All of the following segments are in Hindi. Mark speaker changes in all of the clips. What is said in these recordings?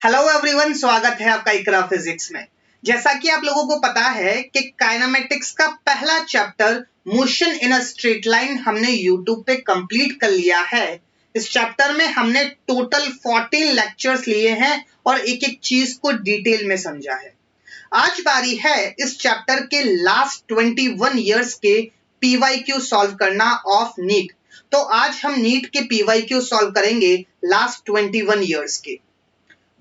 Speaker 1: हेलो एवरीवन, स्वागत है आपका इकरा फिजिक्स में। जैसा कि आप लोगों को पता है कि काइनेमेटिक्स का पहला chapter motion in a straight line हमने यूट्यूब पे कंप्लीट कर लिया है। इस चैप्टर में हमने टोटल 14 लेक्चर्स लिए हैं और एक एक चीज को डिटेल में समझा है। आज बारी है इस चैप्टर के लास्ट 21 इयर्स के पीवाईक्यू सॉल्व करना ऑफ नीट। तो आज हम नीट के पीवाईक्यू सॉल्व करेंगे लास्ट 21 इयर्स के।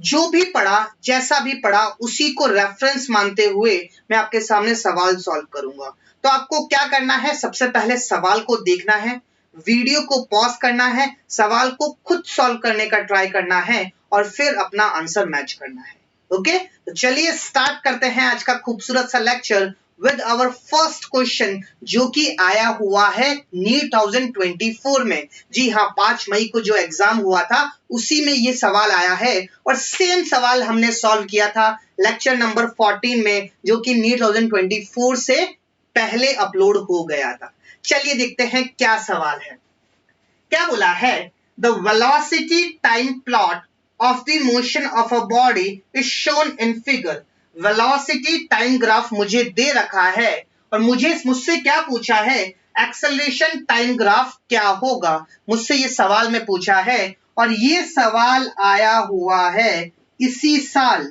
Speaker 1: जो भी पढ़ा, जैसा भी पढ़ा, उसी को रेफरेंस मानते हुए मैं आपके सामने सवाल सॉल्व करूंगा। तो आपको क्या करना है, सबसे पहले सवाल को देखना है, वीडियो को पॉज करना है, सवाल को खुद सॉल्व करने का ट्राई करना है और फिर अपना आंसर मैच करना है। ओके, तो चलिए स्टार्ट करते हैं आज का खूबसूरत सा lecture with our first question, जो कि आया हुआ है नीट 2024 में। जी हाँ, 5 मई को जो एग्जाम हुआ था उसी में ये सवाल आया है और सेम सवाल हमने सॉल्व किया था लेक्चर नंबर 14 में, जो कि नीट 2024 से पहले अपलोड हो गया था। चलिए देखते हैं क्या सवाल है। क्या बोला है, the velocity time plot of the motion of a body is shown in figure। Velocity time graph मुझे दे रखा है और मुझसे क्या पूछा है, एक्सेलरेशन टाइम ग्राफ क्या होगा, मुझसे ये सवाल में पूछा है और ये सवाल आया हुआ है इसी साल,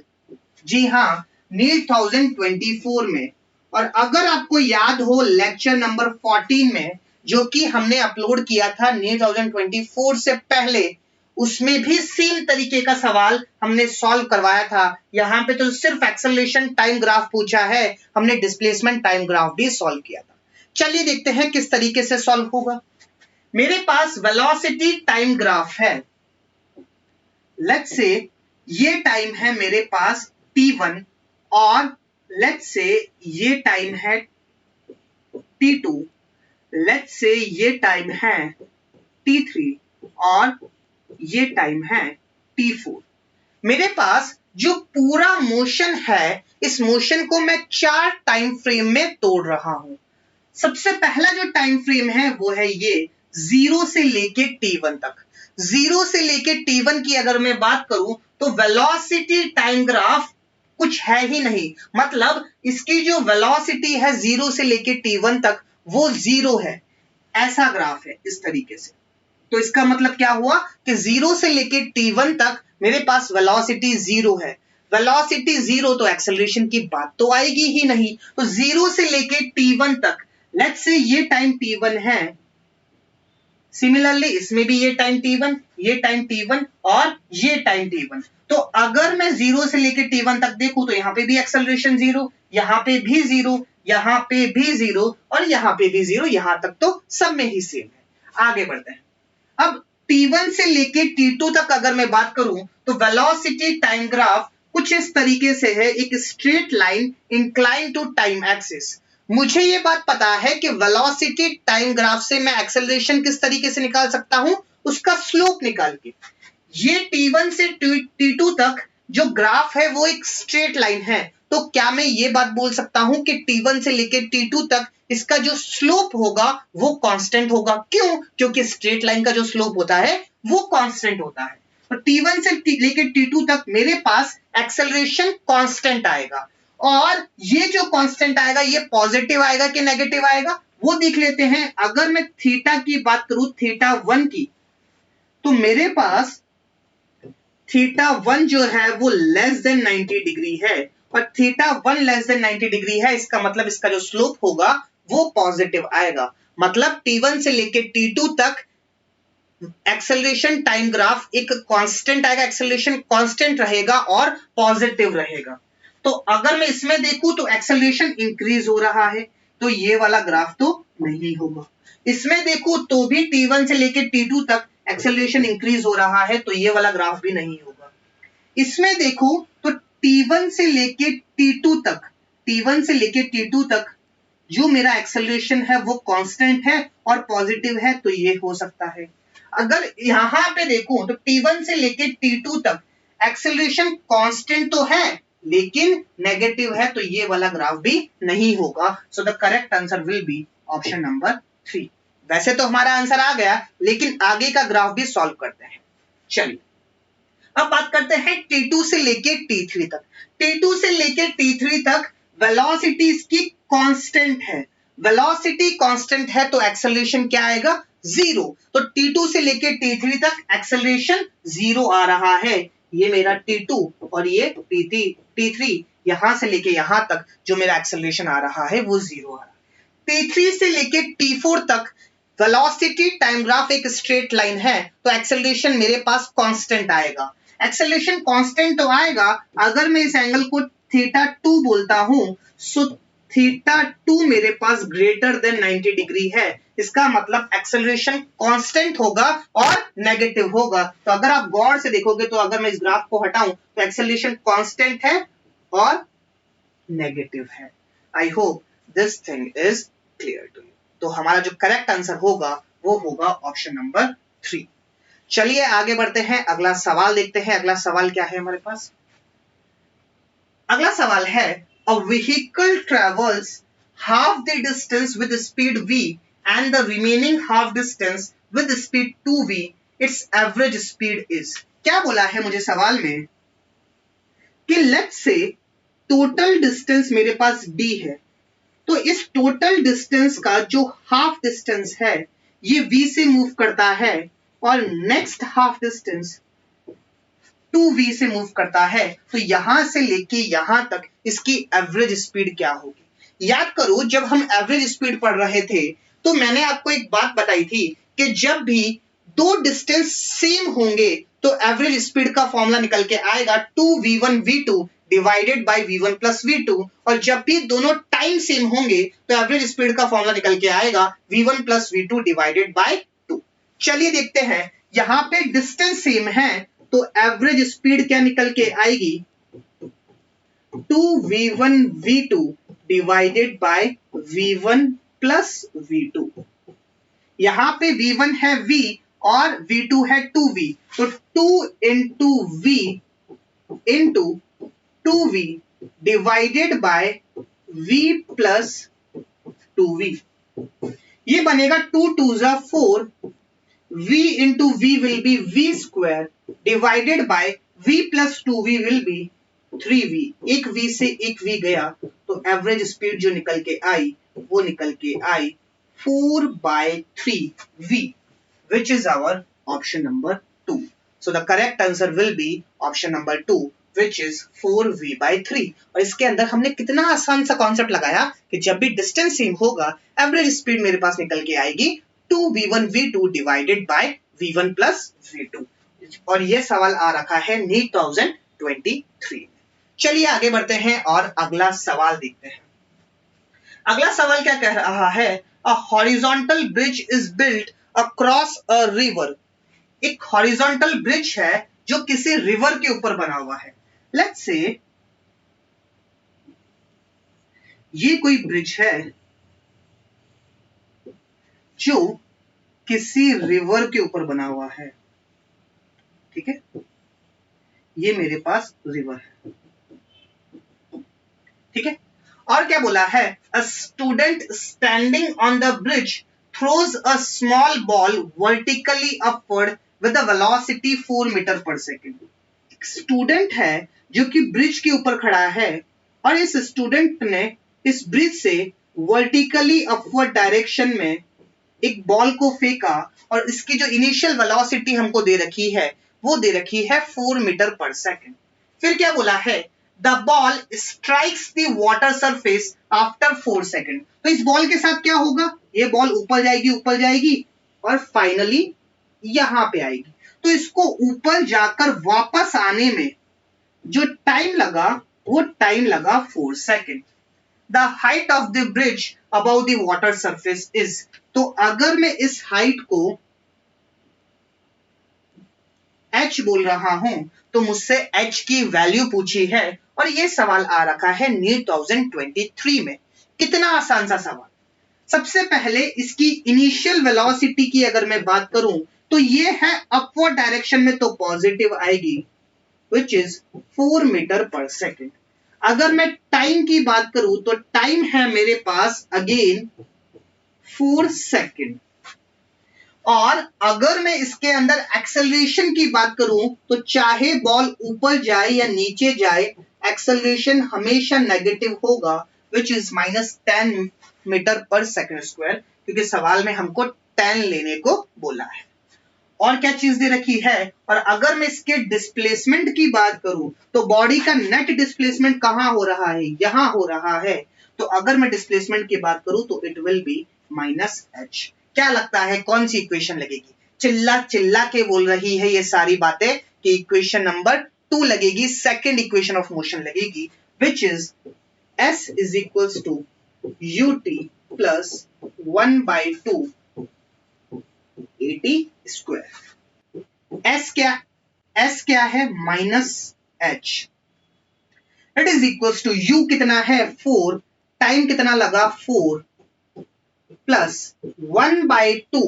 Speaker 1: जी हाँ, नीट 2024 में। और अगर आपको याद हो लेक्चर नंबर 14 में जो कि हमने अपलोड किया था नीट 2024 से पहले, उसमें भी सेम तरीके का सवाल हमने सॉल्व करवाया था। यहां पे तो सिर्फ एक्सेलरेशन टाइम ग्राफ पूछा है, हमने डिस्प्लेसमेंट टाइम ग्राफ भी सॉल्व किया था। चलिए देखते हैं किस तरीके से सॉल्व होगा। मेरे पास वेलोसिटी टाइम ग्राफ है। लेट्स से ये टाइम है मेरे पास t1 और लेट्स से ये टाइम है t2, लेट्स से ये टाइम है t3 और ये टाइम है t4। मेरे पास जो पूरा मोशन है, इस मोशन को मैं 4 टाइम फ्रेम में तोड़ रहा हूं। सबसे पहला जो टाइम फ्रेम है वो है ये 0 से लेके t1 तक। 0 से लेके t1 की अगर मैं बात करूं तो वेलोसिटी टाइम ग्राफ कुछ है ही नहीं, मतलब इसकी जो वेलोसिटी है 0 से लेके t1 तक वो 0 है। ऐसा ग्राफ है इस तरीके से। तो इसका मतलब क्या हुआ कि 0 से लेके t1 तक मेरे पास वेलोसिटी 0 है। वेलोसिटी 0 तो एक्सेलरेशन की बात तो आएगी ही नहीं। तो 0 से लेके t1 तक, लेट्स से ये टाइम t1 है, सिमिलरली इसमें भी ये टाइम t1, ये टाइम t1 और ये टाइम t1। तो अगर मैं 0 से लेके t1 तक देखूं तो यहां पे भी एक्सेलरेशन 0, यहां पे भी 0, यहां पे भी 0 और यहां पे भी 0, यहां तक तो सब में ही सेम है। आगे बढ़ते हैं। अब t1 से लेके t2 तक अगर मैं बात करूं तो वेलोसिटी टाइम ग्राफ कुछ इस तरीके से है, एक straight line incline to time axis. मुझे ये बात पता है कि वेलोसिटी टाइम ग्राफ से मैं एक्सेलरेशन किस तरीके से निकाल सकता हूं, उसका स्लोप निकाल के। ये t1 से t2 तक जो ग्राफ है वो एक स्ट्रेट लाइन है, तो क्या मैं ये बात बोल सकता हूं कि t1 से लेके t2 तक इसका जो स्लोप होगा वो कांस्टेंट होगा। क्यों? क्योंकि स्ट्रेट लाइन का जो स्लोप होता है वो कांस्टेंट होता है। तो t1 से लेके t2 तक मेरे पास एक्सेलरेशन कांस्टेंट आएगा और ये जो कांस्टेंट आएगा ये पॉजिटिव आएगा कि नेगेटिव आएगा वो देख लेते हैं। अगर मैं थीटा की बात करूं, थीटा 1 की, तो मेरे पास थीटा 1 जो है वो लेस देन 90 डिग्री है और थीटा 1 लेस देन 90 डिग्री है। इसका मतलब इसका जो स्लोप होगा वो पॉजिटिव आएगा। मतलब t1 से लेके t2 तक एक्सेलरेशन टाइम ग्राफ एक कांस्टेंट आएगा, एक्सेलरेशन कांस्टेंट रहेगा और पॉजिटिव रहेगा। तो अगर मैं इसमें देखूं तो एक्सेलरेशन इंक्रीज हो रहा है, तो ये वाला ग्राफ तो नहीं होगा। इसमें देखूं तो भी t1 से लेके t2 तक एक्सेलरेशन इंक्रीज हो रहा है, तो ये वाला ग्राफ भी नहीं होगा। इसमें देखूं तो t1 से लेके t2 तक, t1 से लेके t2 तक जो मेरा एक्सेलरेशन है वो कांस्टेंट है और पॉजिटिव है, तो ये हो सकता है। अगर यहां पे देखूं तो t1 से लेके t2 तक एक्सेलरेशन कांस्टेंट तो है लेकिन नेगेटिव है, तो ये वाला ग्राफ भी नहीं होगा। सो the correct answer will be option number 3। वैसे तो हमारा आंसर आ गया, लेकिन आगे का ग्राफ भी सॉल्व करते हैं। चलिए अब बात करते हैं T2 से लेके T3 तक। T2 से लेके T3 तक वेलोसिटी इसकी कांस्टेंट है। वेलोसिटी कांस्टेंट है तो एक्सेलरेशन क्या आएगा? जीरो। तो T2 से लेके T3 तक एक्सेलरेशन जीरो आ रहा है। ये मेरा T2 और ये T3 यहां से लेके यहां तक जो मेरा एक्सेलरेशन आ रहा है वो जीरो आ रहा है। T3 से लेके T4 तक वेलोसिटी टाइम ग्राफ एक स्ट्रेट लाइन है तो एक्सेलरेशन मेरे पास कांस्टेंट आएगा। एक्सेलरेशन कांस्टेंट तो आएगा अगर मैं इस एंगल को θ2 बोलता हूं, सो θ2 मेरे पास ग्रेटर देन 90 डिग्री है। इसका मतलब एक्सेलरेशन कांस्टेंट होगा और नेगेटिव होगा। तो अगर आप गौर से देखोगे तो अगर मैं इस ग्राफ को हटाऊं तो एक्सेलरेशन कांस्टेंट है और नेगेटिव है। I hope this thing is clear to you. तो हमारा जो करेक्ट आंसर होगा वो होगा ऑप्शन नंबर 3। चलिए आगे बढ़ते हैं, अगला सवाल देखते हैं। अगला सवाल क्या है हमारे पास? अगला सवाल है a vehicle travels half the distance with speed v and the remaining half distance with speed 2v, it's average speed is. क्या बोला है मुझे सवाल में कि लेट्स से टोटल डिस्टेंस मेरे पास d है, तो इस टोटल डिस्टेंस का जो हाफ डिस्टेंस है ये v से मूव करता है और नेक्स्ट हाफ डिस्टेंस 2v से मूव करता है। तो यहां से लेके यहां तक इसकी एवरेज स्पीड क्या होगी? याद करो जब हम एवरेज स्पीड पढ़ रहे थे तो मैंने आपको एक बात बताई थी कि जब भी दो डिस्टेंस सेम होंगे तो एवरेज स्पीड का फॉर्मूला निकल के आएगा 2v1v2 divided by v1 plus v2, और जब भी दोनों टाइम सेम होंगे तो एवरेज स्पीड का फॉर्मूला निकल के आएगा v1 plus v2 divided by 2। चलिए देखते हैं, यहां पे डिस्टेंस सेम है तो एवरेज स्पीड क्या निकल के आएगी? 2v1 v2 divided by v1 plus v2। यहां पे v1 है v और v2 है 2v, तो 2 into v into 2v divided by v plus 2v। ये बनेगा 2 2 जा 4, v into v will be v square divided by v plus 2v will be 3v। एक v से एक v गया तो एवरेज स्पीड जो निकल के आई वो निकल के आई 4/3v, which is our option number 2. So the correct answer will be option number 2, which is 4v/3। और इसके अंदर हमने कितना आसान सा कॉन्सेप्ट लगाया कि जब भी डिस्टेंस सेम होगा एवरेज स्पीड मेरे पास निकल के आएगी 2v1v2 divided by v1 plus v2। और ये सवाल आ रखा है नीट 2023। चलिए आगे बढ़ते हैं और अगला सवाल देखते हैं। अगला सवाल क्या कह रहा है? A horizontal bridge is built across a river। एक horizontal bridge है जो किसी रिवर के ऊपर बना हुआ है। Let's say ये कोई ब्रिज है जो किसी रिवर के ऊपर बना हुआ है, ठीक है? ये मेरे पास रिवर है, ठीक है? और क्या बोला है? A student standing on the bridge throws a small ball vertically upward with a velocity 4 metre पर सेकेंड। एक स्टूडेंट है जो कि ब्रिज के ऊपर खड़ा है और इस स्टूडेंट ने इस ब्रिज से वर्टिकली अपवर्ड डायरेक्शन में एक बॉल को फेंका और इसकी जो इनिशियल वेलोसिटी हमको दे रखी है वो दे रखी है 4 मीटर पर सेकेंड। फिर क्या बोला है? The ball strikes the water surface after 4 seconds। तो इस बॉल के साथ क्या होगा? ये बॉल ऊपर जाएगी और फाइनली यहां पे आएगी। तो इसको ऊपर जाकर वापस आने में जो टाइम लगा वो टाइम लगा 4 second. The height of the bridge above the water surface is। तो अगर मैं इस हाइट को h बोल रहा हूं तो मुझसे h की वैल्यू पूछी है और ये सवाल आ रखा है नीट 2023 में। कितना आसान सा सवाल। सबसे पहले इसकी इनिशियल वेलोसिटी की अगर मैं बात करूं तो ये है अपवर्ड डायरेक्शन में तो पॉजिटिव आएगी which is 4 मीटर पर सेकेंड। अगर मैं टाइम की बात करूं तो टाइम है मेरे पास अगेन 4 सेकेंड। और अगर मैं इसके अंदर एक्सेलरेशन की बात करूं तो चाहे बॉल ऊपर जाए या नीचे जाए, एक्सेलरेशन हमेशा नेगेटिव होगा, विच इज -10 मीटर पर सेकंड स्क्वायर, क्योंकि सवाल में हमको 10 लेने को बोला है। और क्या चीज दे रखी है, और अगर मैं इसके डिस्प्लेसमेंट की बात करूं तो बॉडी का नेट डिस्प्लेसमेंट कहां हो रहा है, यहां हो रहा है। तो अगर मैं डिस्प्लेसमेंट की बात करूं तो इट विल बी -h। क्या लगता है कौन सी इक्वेशन लगेगी? चिल्ला चिल्ला के बोल रही है ये सारी बातें कि इक्वेशन नंबर 2 लगेगी, सेकंड इक्वेशन ऑफ मोशन लगेगी, which is s is equals to ut plus 1/2 80 square. s क्या है, -h। It is equals to u कितना है 4, टाइम कितना लगा 4, प्लस 1/2,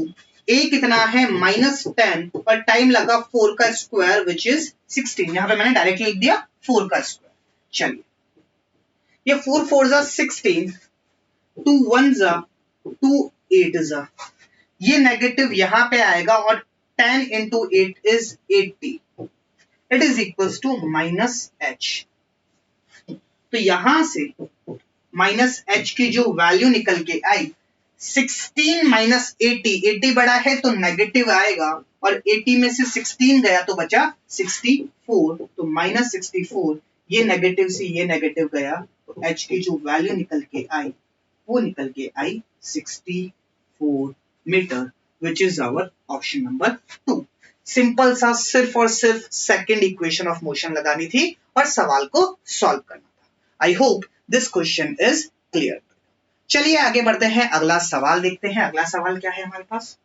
Speaker 1: a कितना है -10 और टाइम लगा 4 का स्क्वायर विच इज 16। यहां पे मैंने डायरेक्टली लिख दिया 4 का स्क्वायर। चलिए, ये 4 4 जा 16, 2 1 जा 2 8 जा, ये नेगेटिव यहां पे आएगा और 10 into 8 is 80। It is equals to -h। तो यहां से -h की जो वैल्यू निकल के आई 16 माइनस 80, 80 बड़ा है तो नेगेटिव आएगा और 80 में से 16 गया तो बचा 64, तो -64, ये नेगेटिव से ये नेगेटिव गया तो h की जो वैल्यू निकल के आई वो निकल के आई 64 metre, which is our option number 2। Simple सा सिर्फ और सिर्फ सेकंड इक्वेशन ऑफ मोशन लगानी थी और सवाल को सॉल्व करना था। आई hope this question is clear. चलिए आगे बढ़ते हैं, अगला सवाल देखते हैं। अगला सवाल क्या है हमारे पास,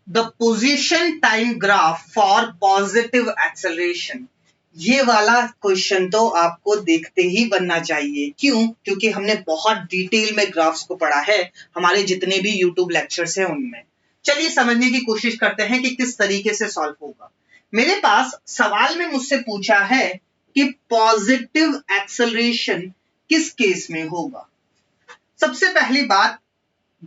Speaker 1: the position time graph for positive acceleration. ये वाला क्वेश्चन तो आपको देखते ही बनना चाहिए। क्यों? क्योंकि हमने बहुत डिटेल में ग्राफ्स को पढ़ा है हमारे जितने भी यूट्यूब लेक्चर्स हैं उनमें। चलिए समझने की कोशिश करते हैं कि किस तरीके से सॉल्व होगा। मेरे पास सवाल में मुझसे पूछा है कि पॉजिटिव एक्सेलरेशन किस केस में होगा। सबसे पहली बात,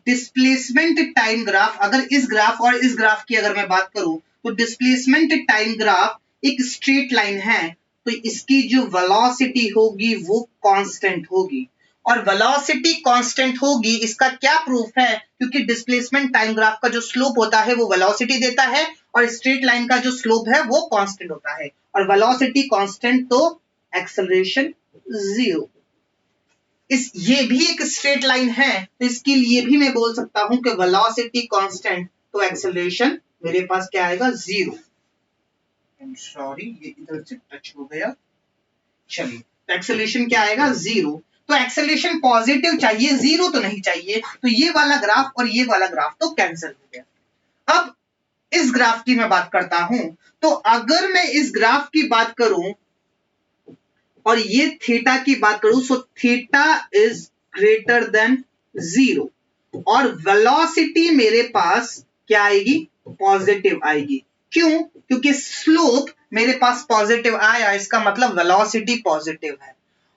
Speaker 1: डिस्प्लेसमेंट टाइम ग्राफ, अगर इस ग्राफ और इस ग्राफ की अगर मैं बात करूं तो डिस्प्लेसमेंट टाइम ग्राफ एक स्ट्रेट लाइन है, तो इसकी जो वेलोसिटी होगी वो कांस्टेंट होगी, और वेलोसिटी कांस्टेंट होगी इसका क्या प्रूफ है, क्योंकि डिस्प्लेसमेंट टाइम ग्राफ का जो स्लोप होता है वो वेलोसिटी देता है और स्ट्रेट लाइन का जो स्लोप है वो कांस्टेंट होता है, और वेलोसिटी कांस्टेंट तो एक्सेलरेशन 0। ये भी एक स्ट्रेट लाइन है तो इसके लिए भी मैं बोल सकता हूं कि वेलोसिटी कांस्टेंट तो एक्सेलरेशन मेरे पास क्या आएगा 0। सॉरी, ये इधर से टच हो गया। चलिए, तो एक्सेलरेशन क्या आएगा 0। तो एक्सेलरेशन पॉजिटिव चाहिए, 0 तो नहीं चाहिए, तो ये वाला ग्राफ और ये वाला ग्राफ तो कैंसिल हो गया। अब इस ग्राफ की मैं बात करता हूं, तो अगर मैं इस ग्राफ की बात करूं और ये थीटा की बात करूं, so theta is greater than 0 और वेलोसिटी मेरे पास क्या आएगी, पॉजिटिव आएगी। क्यों? क्योंकि स्लोप मेरे पास पॉजिटिव आया, इसका मतलब वेलोसिटी पॉजिटिव है,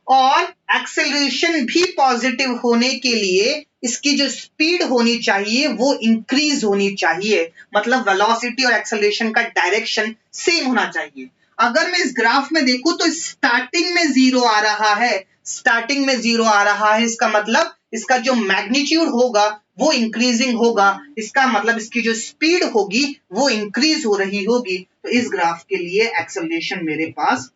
Speaker 1: और एक्सेलरेशन भी पॉजिटिव होने के लिए इसकी जो स्पीड होनी चाहिए वो इंक्रीज होनी चाहिए, मतलब वेलोसिटी और एक्सेलरेशन का डायरेक्शन सेम होना चाहिए। अगर मैं इस ग्राफ में देखूं तो स्टार्टिंग में 0 आ रहा है, स्टार्टिंग में 0 आ रहा है, इसका मतलब इसका जो मैग्नीट्यूड होगा वो इंक्रीजिंग होगा, इसका मतलब इसकी जो स्पीड होगी वो इंक्रीज हो रही होगी, तो इस ग्राफ के लिए एक्सेलरेशन मेरे पास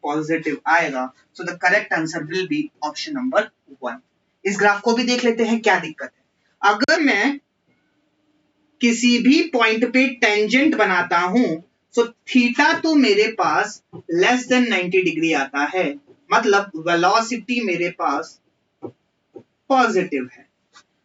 Speaker 1: पॉजिटिव आएगा। सो the correct answer will be option number 1। इस ग्राफ को भी देख लेते हैं क्या दिक्कत है। अगर मैं किसी भी पॉइंट पे टेंजेंट बनाता हूं, सो थीटा तो मेरे पास लेस देन 90 डिग्री आता है, मतलब वेलोसिटी मेरे पास पॉजिटिव है।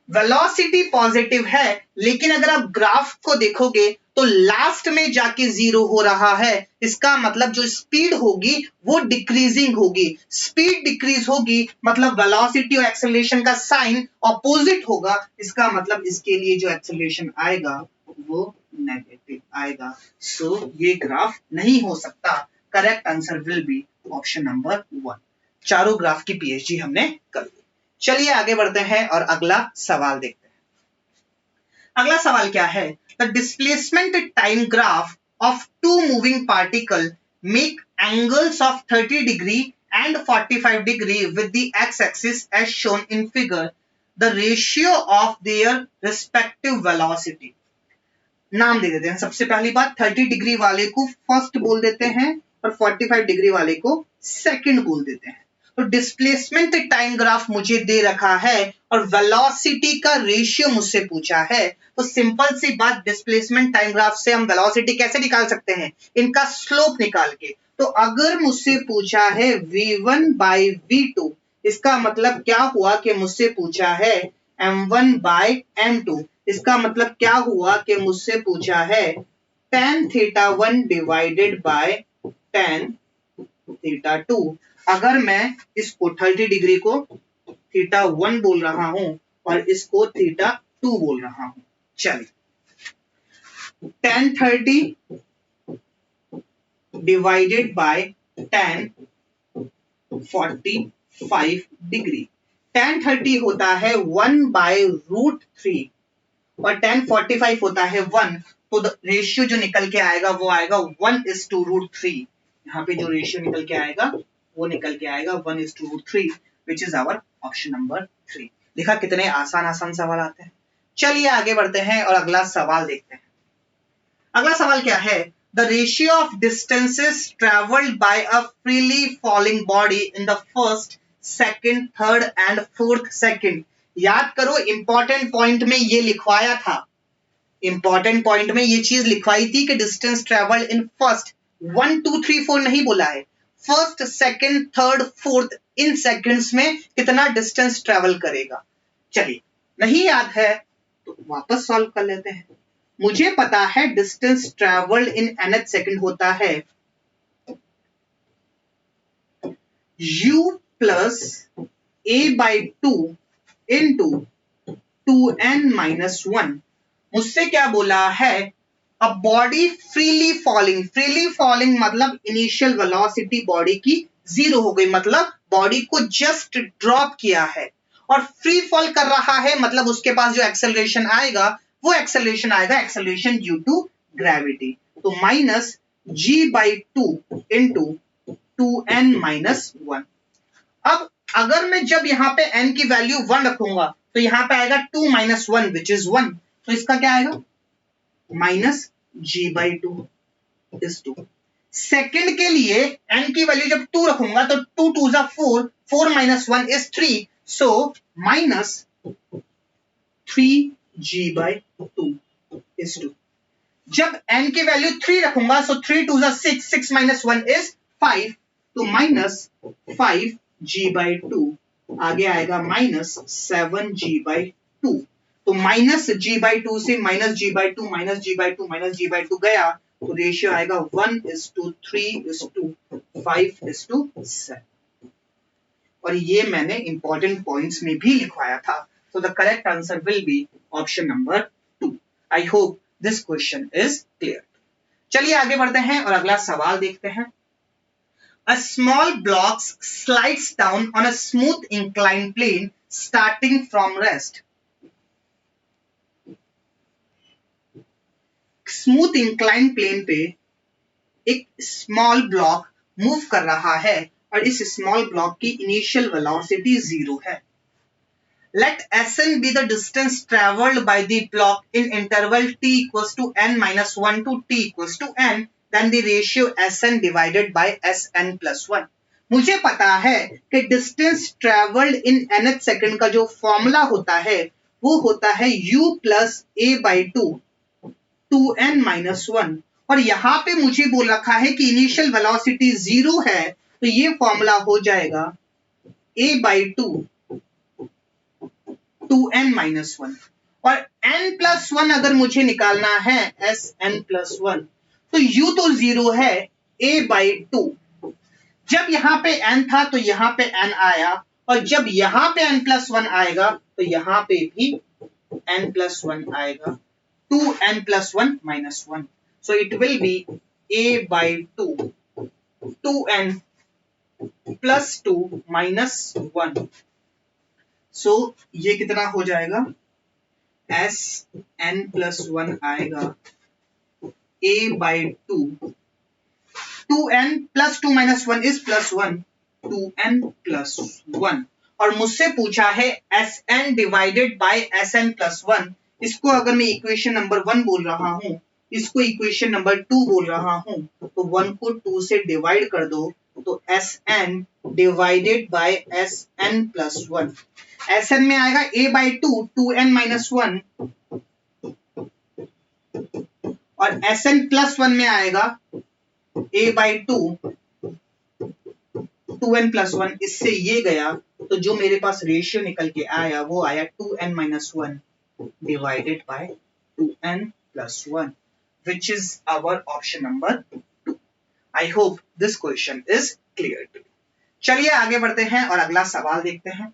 Speaker 1: वेलोसिटी पॉजिटिव है, लेकिन अगर आप ग्राफ को देखोगे तो लास्ट में जाके 0 हो रहा है, इसका मतलब जो स्पीड होगी वो डिक्रीजिंग होगी। स्पीड डिक्रीज होगी मतलब वेलोसिटी और एक्सेलरेशन का साइन ऑपोजिट होगा, इसका मतलब इसके लिए जो एक्सेलरेशन आएगा वो नेगेटिव आएगा। सो ये ग्राफ नहीं हो सकता। Correct answer will be option number 1। चारों ग्राफ की पीएचडी हमने कर ली। चलिए आगे बढ़ते हैं और अगला सवाल देखते हैं। अगला सवाल क्या है? The displacement time graph of two moving particle make angles of 30 degree and 45 degree with the x-axis as shown in figure. The ratio of their respective velocity. नाम दे देते हैं। सबसे पहली बात, 30 डिग्री वाले को फर्स्ट बोल देते हैं और 45 डिग्री वाले को सेकंड बोल देते हैं। तो डिस्प्लेसमेंट टाइम ग्राफ मुझे दे रखा है और वेलोसिटी का रेशियो मुझसे पूछा है। तो सिंपल सी बात, डिस्प्लेसमेंट टाइम ग्राफ से हम वेलोसिटी कैसे निकाल सकते हैं? इनका स्लोप निकाल के। तो अगर मुझसे पूछा है v1 by v2, इसका मतलब क्या हुआ कि मुझसे पूछा है m1 by m2। इसका मतलब क्या हुआ कि मुझसे पूछा है tan θ1 डिवाइडेड बाय tan θ2। अगर मैं इसको 30 डिग्री को θ1 बोल रहा हूं और इसको θ2 बोल रहा हूं, चलिए tan 30 divided by tan 45 degree. tan 30 होता है 1/√3 और tan 45 होता है 1। तो रेशियो जो निकल के आएगा वो आएगा 1:√3। यहाँ पे जो रेशियो निकल के आएगा वो निकल के आएगा 1:√3, which is our option number 3। देखा कितने आसान आसान सवाल आते हैं। चलिए आगे बढ़ते हैं और अगला सवाल देखते हैं। अगला सवाल क्या है? The ratio of distances traveled by a freely falling body in the first, second, third and fourth second. याद करो, इंपॉर्टेंट पॉइंट में ये लिखवाया था, इंपॉर्टेंट पॉइंट में ये चीज लिखवाई थी कि डिस्टेंस ट्रेवल्ड इन फर्स्ट 1 2 3 4 नहीं बोला है, फर्स्ट सेकंड थर्ड फोर्थ, इन सेकंड्स में कितना डिस्टेंस ट्रेवल करेगा। चलिए, नहीं याद है तो वापस सॉल्व कर लेते हैं। मुझे पता है distance travelled in nth second होता है u plus a/2 into 2n-1। मुझसे क्या बोला है? अ बॉडी फ्रीली फॉलिंग मतलब इनिशियल वेलोसिटी बॉडी की 0 हो गई, मतलब बॉडी को जस्ट ड्रॉप किया है और फ्री फॉल कर रहा है, मतलब उसके पास जो एक्सेलरेशन आएगा वो एक्सेलरेशन आएगा एक्सेलरेशन ड्यू टू ग्रेविटी। तो माइनस g/2 इंटू 2n-1। अब अगर मैं जब यहाँ पे n की वैल्यू 1 रखूंगा तो यहाँ पे आएगा 2 - 1 विच इज 1। तो इसका क्या आएगा? Minus g/2 is 2। सेकेंड के लिए n की वैल्यू जब 2 रखूंगा तो 2 2 जा 4, 4 - 1 is 3, so minus 3g/2 is 2। जब n की वैल्यू 3 रखूंगा सो 3 2 6, 6 - 1 is 5, तो माइनस 5g/2 आगे आएगा माइनस 7g/2। तो माइनस g/2 से minus g/2 minus g/2 minus g/2 गया तो रेशियो आएगा 1:3:5:7। और ये मैंने इंपॉर्टेंट पॉइंट्स में भी लिखवाया था। So the correct answer will be option number 2. I hope this question is clear. चलिए आगे बढ़ते हैं और अगला सवाल देखते हैं। A small block slides down on a smooth inclined plane starting from rest. Smooth incline plane पे एक स्मॉल ब्लॉक मूव कर रहा है और इस स्मॉल ब्लॉक की इनिशियल वेलोसिटी 0 है। Let Sn be the distance traveled by the block in interval t equals to n-1 to t equals to n, then the ratio Sn divided by Sn plus 1. मुझे पता है कि distance travelled in nth second का जो फॉर्मूला होता है वो होता है u प्लस a/2 2n-1, और यहाँ पे मुझे बोल रखा है कि इनिशियल वेलोसिटी 0 है, तो ये फॉर्मूला हो जाएगा a/2 2n-1, और n+1 अगर मुझे निकालना है Sn+1 तो u तो 0 है, a/2। जब यहाँ पे n था तो यहाँ पे n आया, और जब यहाँ पे n+1 आएगा तो यहाँ पे भी n+1 आएगा, 2n+1 - 1। So it will be a/2 2n plus 2 minus 1। सो ये कितना हो जाएगा? एस एन प्लस वन आएगा a/2, 2n plus 2 minus 1 is plus 1, 2n plus 1। और मुझसे पूछा है Sn divided by Sn plus 1। इसको अगर मैं इक्वेशन नंबर 1 बोल रहा हूं, इसको इक्वेशन नंबर 2 बोल रहा हूं, तो 1 को 2 से डिवाइड कर दो, तो Sn divided by Sn plus 1। Sn में आएगा a/2, 2n माइनस 1, और Sn प्लस 1 में आएगा a/2, 2n प्लस 1। इससे ये गया, तो जो मेरे पास रेशियो निकल के आया वो आया 2n minus 1 divided by 2n plus 1, which is our option number 2. I hope this question is clear to you. चलिए आगे बढ़ते हैं और अगला सवाल देखते हैं।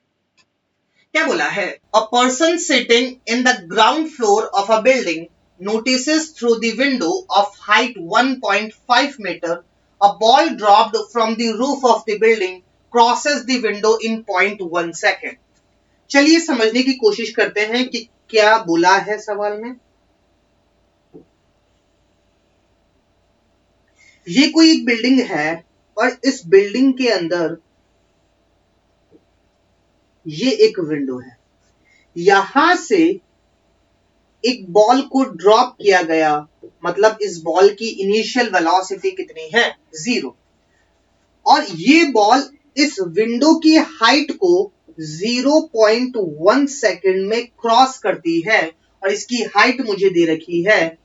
Speaker 1: क्या बोला है? A person sitting in the ground floor of a building notices through the window of height 1.5 meter a ball dropped from the roof of the building crosses the window in 0.1 second. चलिए समझने की कोशिश करते हैं कि क्या बोला है सवाल में। ये कोई एक बिल्डिंग है और इस बिल्डिंग के अंदर ये एक विंडो है। यहां से एक बॉल को ड्रॉप किया गया, मतलब इस बॉल की इनिशियल वेलोसिटी कितनी है? 0। और ये बॉल इस विंडो की हाइट को 0.1 सेकंड में क्रॉस करती है, और इसकी हाइट मुझे दे रखी है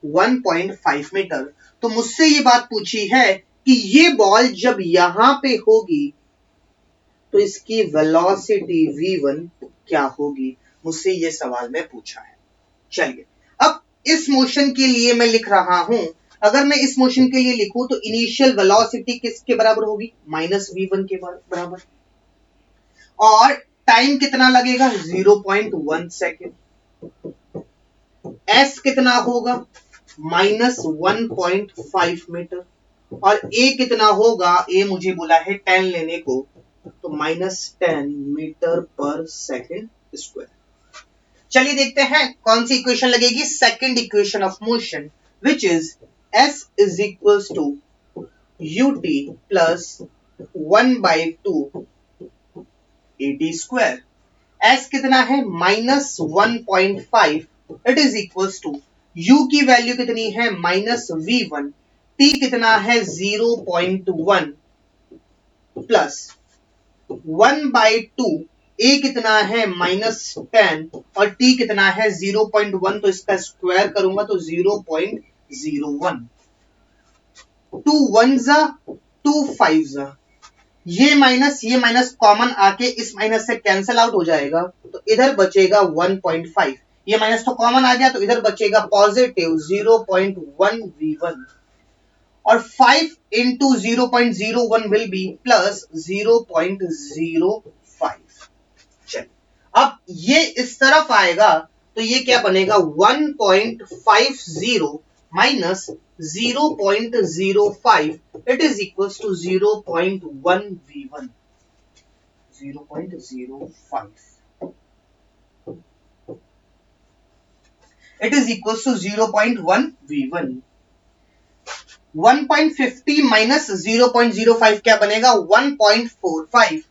Speaker 1: 1.5 मीटर। तो मुझसे ये बात पूछी है कि ये बॉल जब यहां पे होगी तो इसकी वेलोसिटी v1 क्या होगी, मुझसे ये सवाल में पूछा है। चलिए अब इस मोशन के लिए मैं लिख रहा हूं। अगर मैं इस मोशन के लिए लिखूं तो इनिशियल वेलोसिटी किसके बराबर होगी? माइनस v1 के बराबर। और टाइम कितना लगेगा? 0.1 सेकेंड। s कितना होगा? Minus 1.5 metre. और a कितना होगा? a मुझे बोला है 10 लेने को, तो माइनस 10 मीटर पर सेकेंड स्क्वायर। चलिए देखते हैं कौन सी इक्वेशन लगेगी। Second equation of motion, which is s is equals to ut plus 1/2 at square. s कितना है? Minus 1.5। It is equals to u की वैल्यू कितनी है? Minus v1। t कितना है? 0.1 प्लस 1/2। a कितना है? माइनस 10, और t कितना है? 0.1। तो इसका स्क्वायर करूंगा तो 0.01। 2 1 जा 2 5 जा, ये माइनस कॉमन आके इस माइनस से कैंसिल आउट हो जाएगा, तो इधर बचेगा 1.5। ये माइनस तो कॉमन आ गया, तो इधर बचेगा पॉजिटिव 0.1 v1, और 5 into 0.01 will be plus 0.05। चलिए अब ये इस तरफ आएगा, तो ये क्या बनेगा? 1.50 minus 0.05, it is equals to 0.1 v1, 0.05। It is equals to 0.1 v1। 1.50 minus 0.05 क्या बनेगा? 1.45।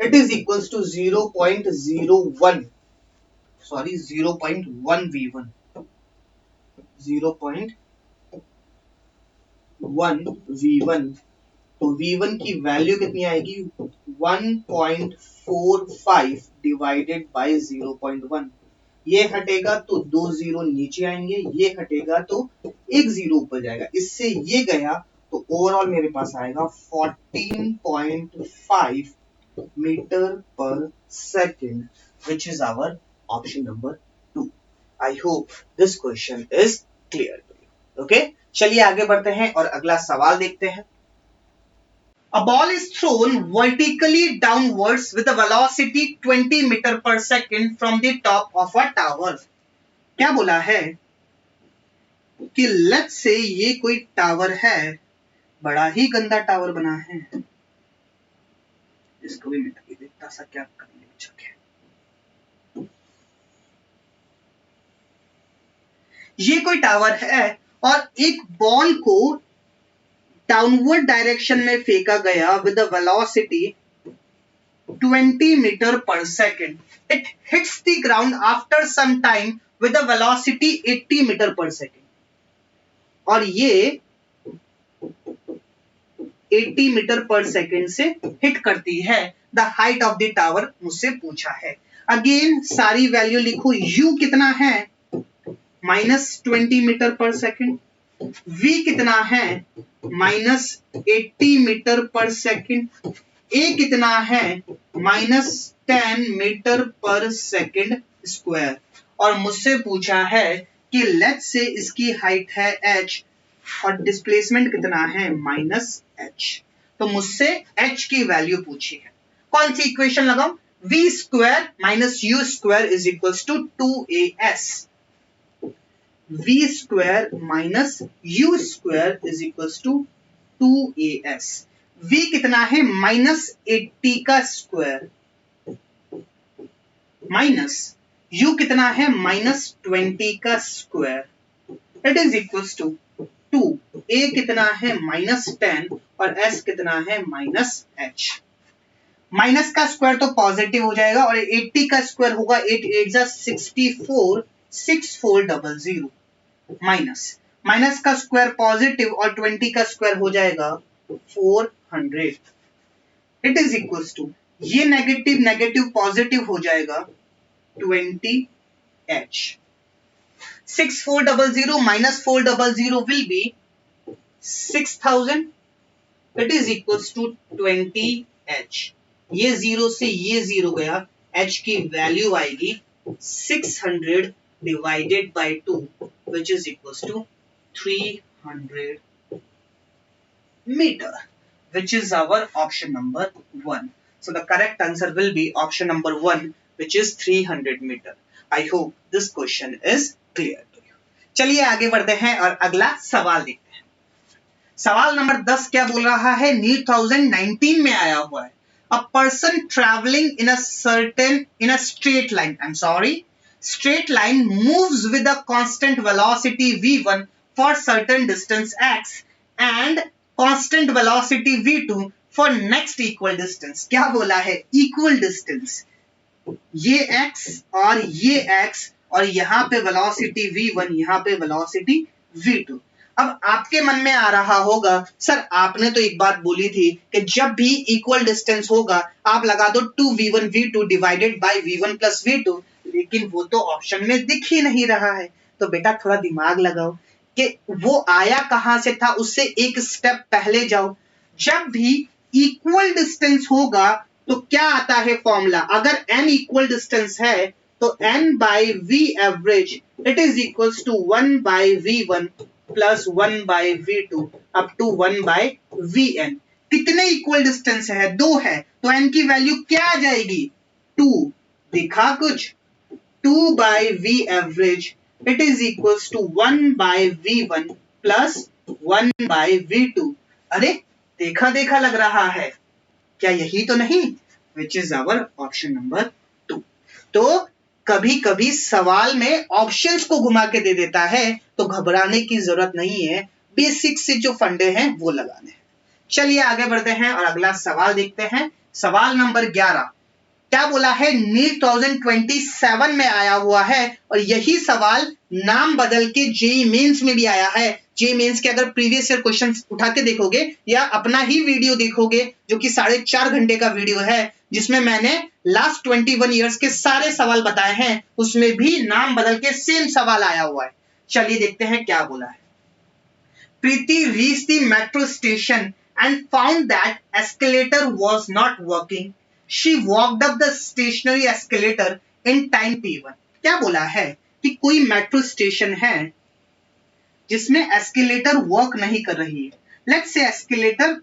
Speaker 1: It is equals to 0.01, sorry 0.1 v1, 0.1 v1। तो v1 की वैल्यू कितनी आएगी? 1.45 डिवाइडेड बाय 0.1। ये हटेगा तो 2 जीरो नीचे आएंगे, ये हटेगा तो 1 जीरो ऊपर जाएगा। इससे ये गया, तो ओवरऑल मेरे पास आएगा 14.5 मीटर पर second, which is our option number 2। I hope this question is clear to you. Okay, चलिए आगे बढ़ते हैं और अगला सवाल देखते हैं। A ball is thrown vertically downwards with a velocity 20 meter per second from the top of a tower. क्या बोला है कि लेट्स से ये कोई टावर है, बड़ा ही गंदा टावर बना है, इसको भी मिटा के इतना सा क्या कर ले। पूछा गया। ये कोई टावर है और एक बॉल को डाउनवर्ड डायरेक्शन में फेंका गया विद अ वेलोसिटी 20 मीटर पर second. It hits the ground after some time with a velocity 80 metre पर सेकेंड. और ये 80 मीटर पर सेकेंड से हिट करती है. The height of the tower मुझसे पूछा है. अगेन सारी वैल्यू लिखो. u कितना है? -20 मीटर पर सेकेंड. v कितना है? -80 मीटर पर सेकेंड. a कितना है? -10 मीटर पर सेकेंड स्क्वायर. और मुझसे पूछा है कि लेट्स से इसकी हाइट है h और डिस्प्लेसमेंट कितना है? -h. तो मुझसे h की वैल्यू पूछी है. कौन सी इक्वेशन लगाऊं? v square minus u square is equals to 2as. v square minus u square is equals to 2as. v कितना है? -80 का स्क्वायर माइनस u कितना है? -20 का square. It is equals to 2. a कितना है? -10 और s कितना है? -h. माइनस का स्क्वायर तो पॉजिटिव हो जाएगा और 80 का स्क्वायर होगा 8 8 जा 64 6400. माइनस का स्क्वायर पॉजिटिव और 20 का स्क्वायर हो जाएगा 400. इट इज इक्वल्स टू, ये नेगेटिव नेगेटिव पॉजिटिव हो जाएगा 20h. 6400 minus 400 will be 6000. It is equals to 20h. ये जीरो से ये जीरो गया, h की वैल्यू आएगी 600 divided by 2 which is equals to 300 meter, which is our option number 1. So the correct answer will be option number 1, which is 300 meter. I hope this question is clear to you. चलिए आगे बढ़ते हैं और अगला सवाल देखते हैं. सवाल नंबर 10 क्या बोल रहा है? नीट 2019 में आया हुआ है. A person traveling in a straight line moves with a constant velocity v1 for certain distance x and constant velocity v2 for next equal distance. क्या बोला है? equal distance. ये x और ये x और यहाँ पे वेलोसिटी v1, यहाँ पे वेलोसिटी v2. अब आपके मन में आ रहा होगा, सर आपने तो एक बात बोली थी कि जब भी इक्वल डिस्टेंस होगा आप लगा दो 2v1 v2 divided by v1 plus v2, लेकिन वो तो ऑप्शन में दिख ही नहीं रहा है. तो बेटा थोड़ा दिमाग लगाओ कि वो आया कहां से था, उससे एक स्टेप पहले जाओ. जब भी इक्वल डिस्टेंस होगा तो क्या आता है फॉर्मूला? अगर n इक्वल डिस्टेंस है तो n by v average it is equals to 1 by v1 plus 1 by v2 up to 1 by vn. कितने इक्वल डिस्टेंस है? 2 है, तो n की वैल्यू क्या आ जाएगी? 2. देखा कुछ? 2 by v average it is equals to 1 by v1 plus 1 by v2. अरे देखा देखा लग रहा है, क्या यही तो नहीं? Which is our option number 2. तो कभी कभी सवाल में ऑप्शंस को घुमा के दे देता है, तो घबराने की जरूरत नहीं है. बेसिक से जो फंडे हैं वो लगाने हैं. चलिए आगे बढ़ते हैं और अगला सवाल देखते हैं. सवाल नंबर 11 क्या बोला है? नीट 2027 में आया हुआ है और यही सवाल नाम बदल के जेईई मेंस में भी आया है. जेईई मेंस के अगर प्रीवियस ईयर क्वेश्चंस उठा के देखोगे या अपना ही वीडियो देखोगे जो कि 4.5 घंटे का वीडियो है, जिसमें मैंने लास्ट 21 इयर्स के सारे सवाल बताए हैं, उसमें भी नाम बदल के सेम सवाल आया हुआ है. चलिए देखते हैं क्या बोला है. Preeti reached the metro station and found that escalator was not working. She walked up the stationary escalator in time t1. क्या बोला है कि कोई मेट्रो स्टेशन है जिसमें एस्केलेटर वर्क नहीं कर रही है. लेट्स से एस्केलेटर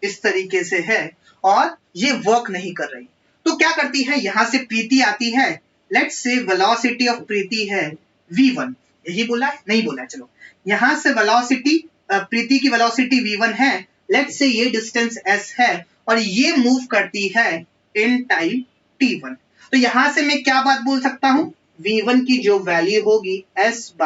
Speaker 1: इस तरीके से है और ये वर्क नहीं कर रही, तो क्या करती है? यहां से प्रीति आती है. लेट्स से वेलोसिटी ऑफ प्रीति है v1. यही बोला है? नहीं बोला. चलो यहां से वेलोसिटी प्रीति की वेलोसिटी v1 है. लेट्स से ये डिस्टेंस s है और ये मूव करती है इन टाइम t1। तो यहां से मैं क्या बात बोल सकता हूं, v1 की जो वैल्यू होगी s/t।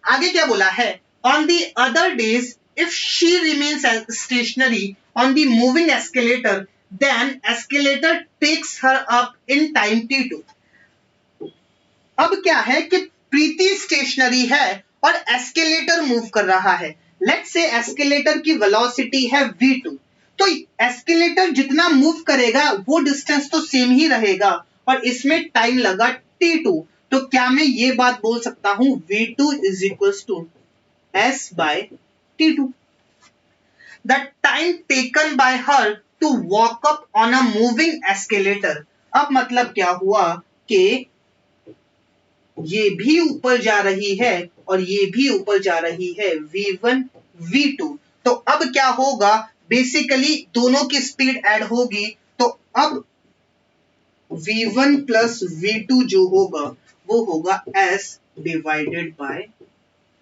Speaker 1: आगे क्या बोला है, on the other days if she remains stationary on the moving escalator then escalator takes her up in time t2। अब क्या है कि प्रीति स्टेशनरी है और एस्केलेटर मूव कर रहा है। लेट्स से एस्केलेटर की वेलोसिटी है v2, तो एस्केलेटर जितना मूव करेगा वो डिस्टेंस तो सेम ही रहेगा और इसमें टाइम लगा t2। तो क्या मैं ये बात बोल सकता हूं v2 is equals to s/t2। The time taken by her to walk up on a moving escalator. अब मतलब क्या हुआ कि ये भी ऊपर जा रही है और ये भी ऊपर जा रही है, v1 v2। तो अब क्या होगा, बेसिकली दोनों की स्पीड ऐड होगी, तो अब v1 प्लस v2 जो होगा वो होगा s डिवाइडेड बाय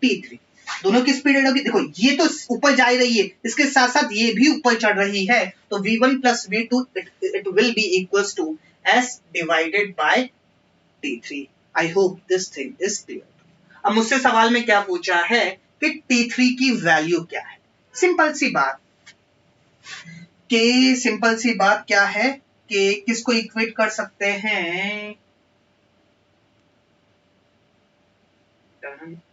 Speaker 1: t3। दोनों की स्पीड ऐड होगी, देखो ये तो ऊपर जा रही है, इसके साथ साथ ये भी ऊपर चढ़ रही है, तो v1 plus v2 it will be equals to s divided by t3। I hope this thing is clear. अब मुझसे सवाल में क्या पूछा है कि t3 की वैल्यू क्या है। सिंपल सी बात क्या है कि किसको इक्वेट कर सकते हैं,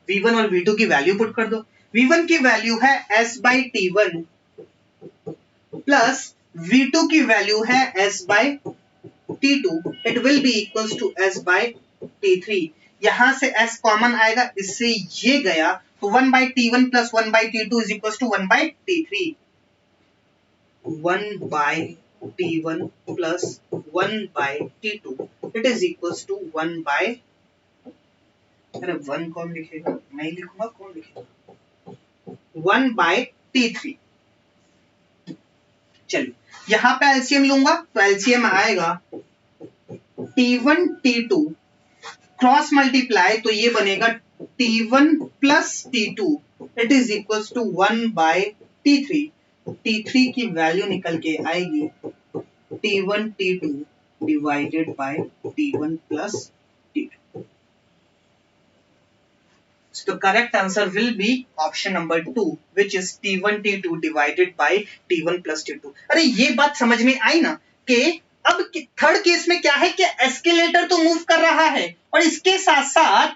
Speaker 1: v1 और v2 की वैल्यू पुट कर दो। v1 की वैल्यू है s/t1 प्लस v2 की वैल्यू है s/t2। It will be equals to s/t3। यहां से s कॉमन आएगा, इससे ये गया, तो 1/t1 plus 1/t2 is equals to 1/t3। 1/t1 plus 1/t2 it is equals to 1/, अरे 1 कौन लिखेगा, मैं ही लिखूंगा, कौन लिखेगा, 1/t3। चलिए यहां पे एलसीएम लूंगा, तो एलसीएम आएगा t1 t2 क्रॉस मल्टीप्लाई, तो ये बनेगा t1 plus t2 it is equals to 1/t3। t3 की वैल्यू निकल के आएगी t1 t2 divided by t1 plus t2। So the correct answer will be option number 2, which is t1 t2 divided by t1 plus t2। अरे ये बात समझ में आई ना कि अब थर्ड केस में क्या है कि एस्केलेटर तो मूव कर रहा है और इसके साथ साथ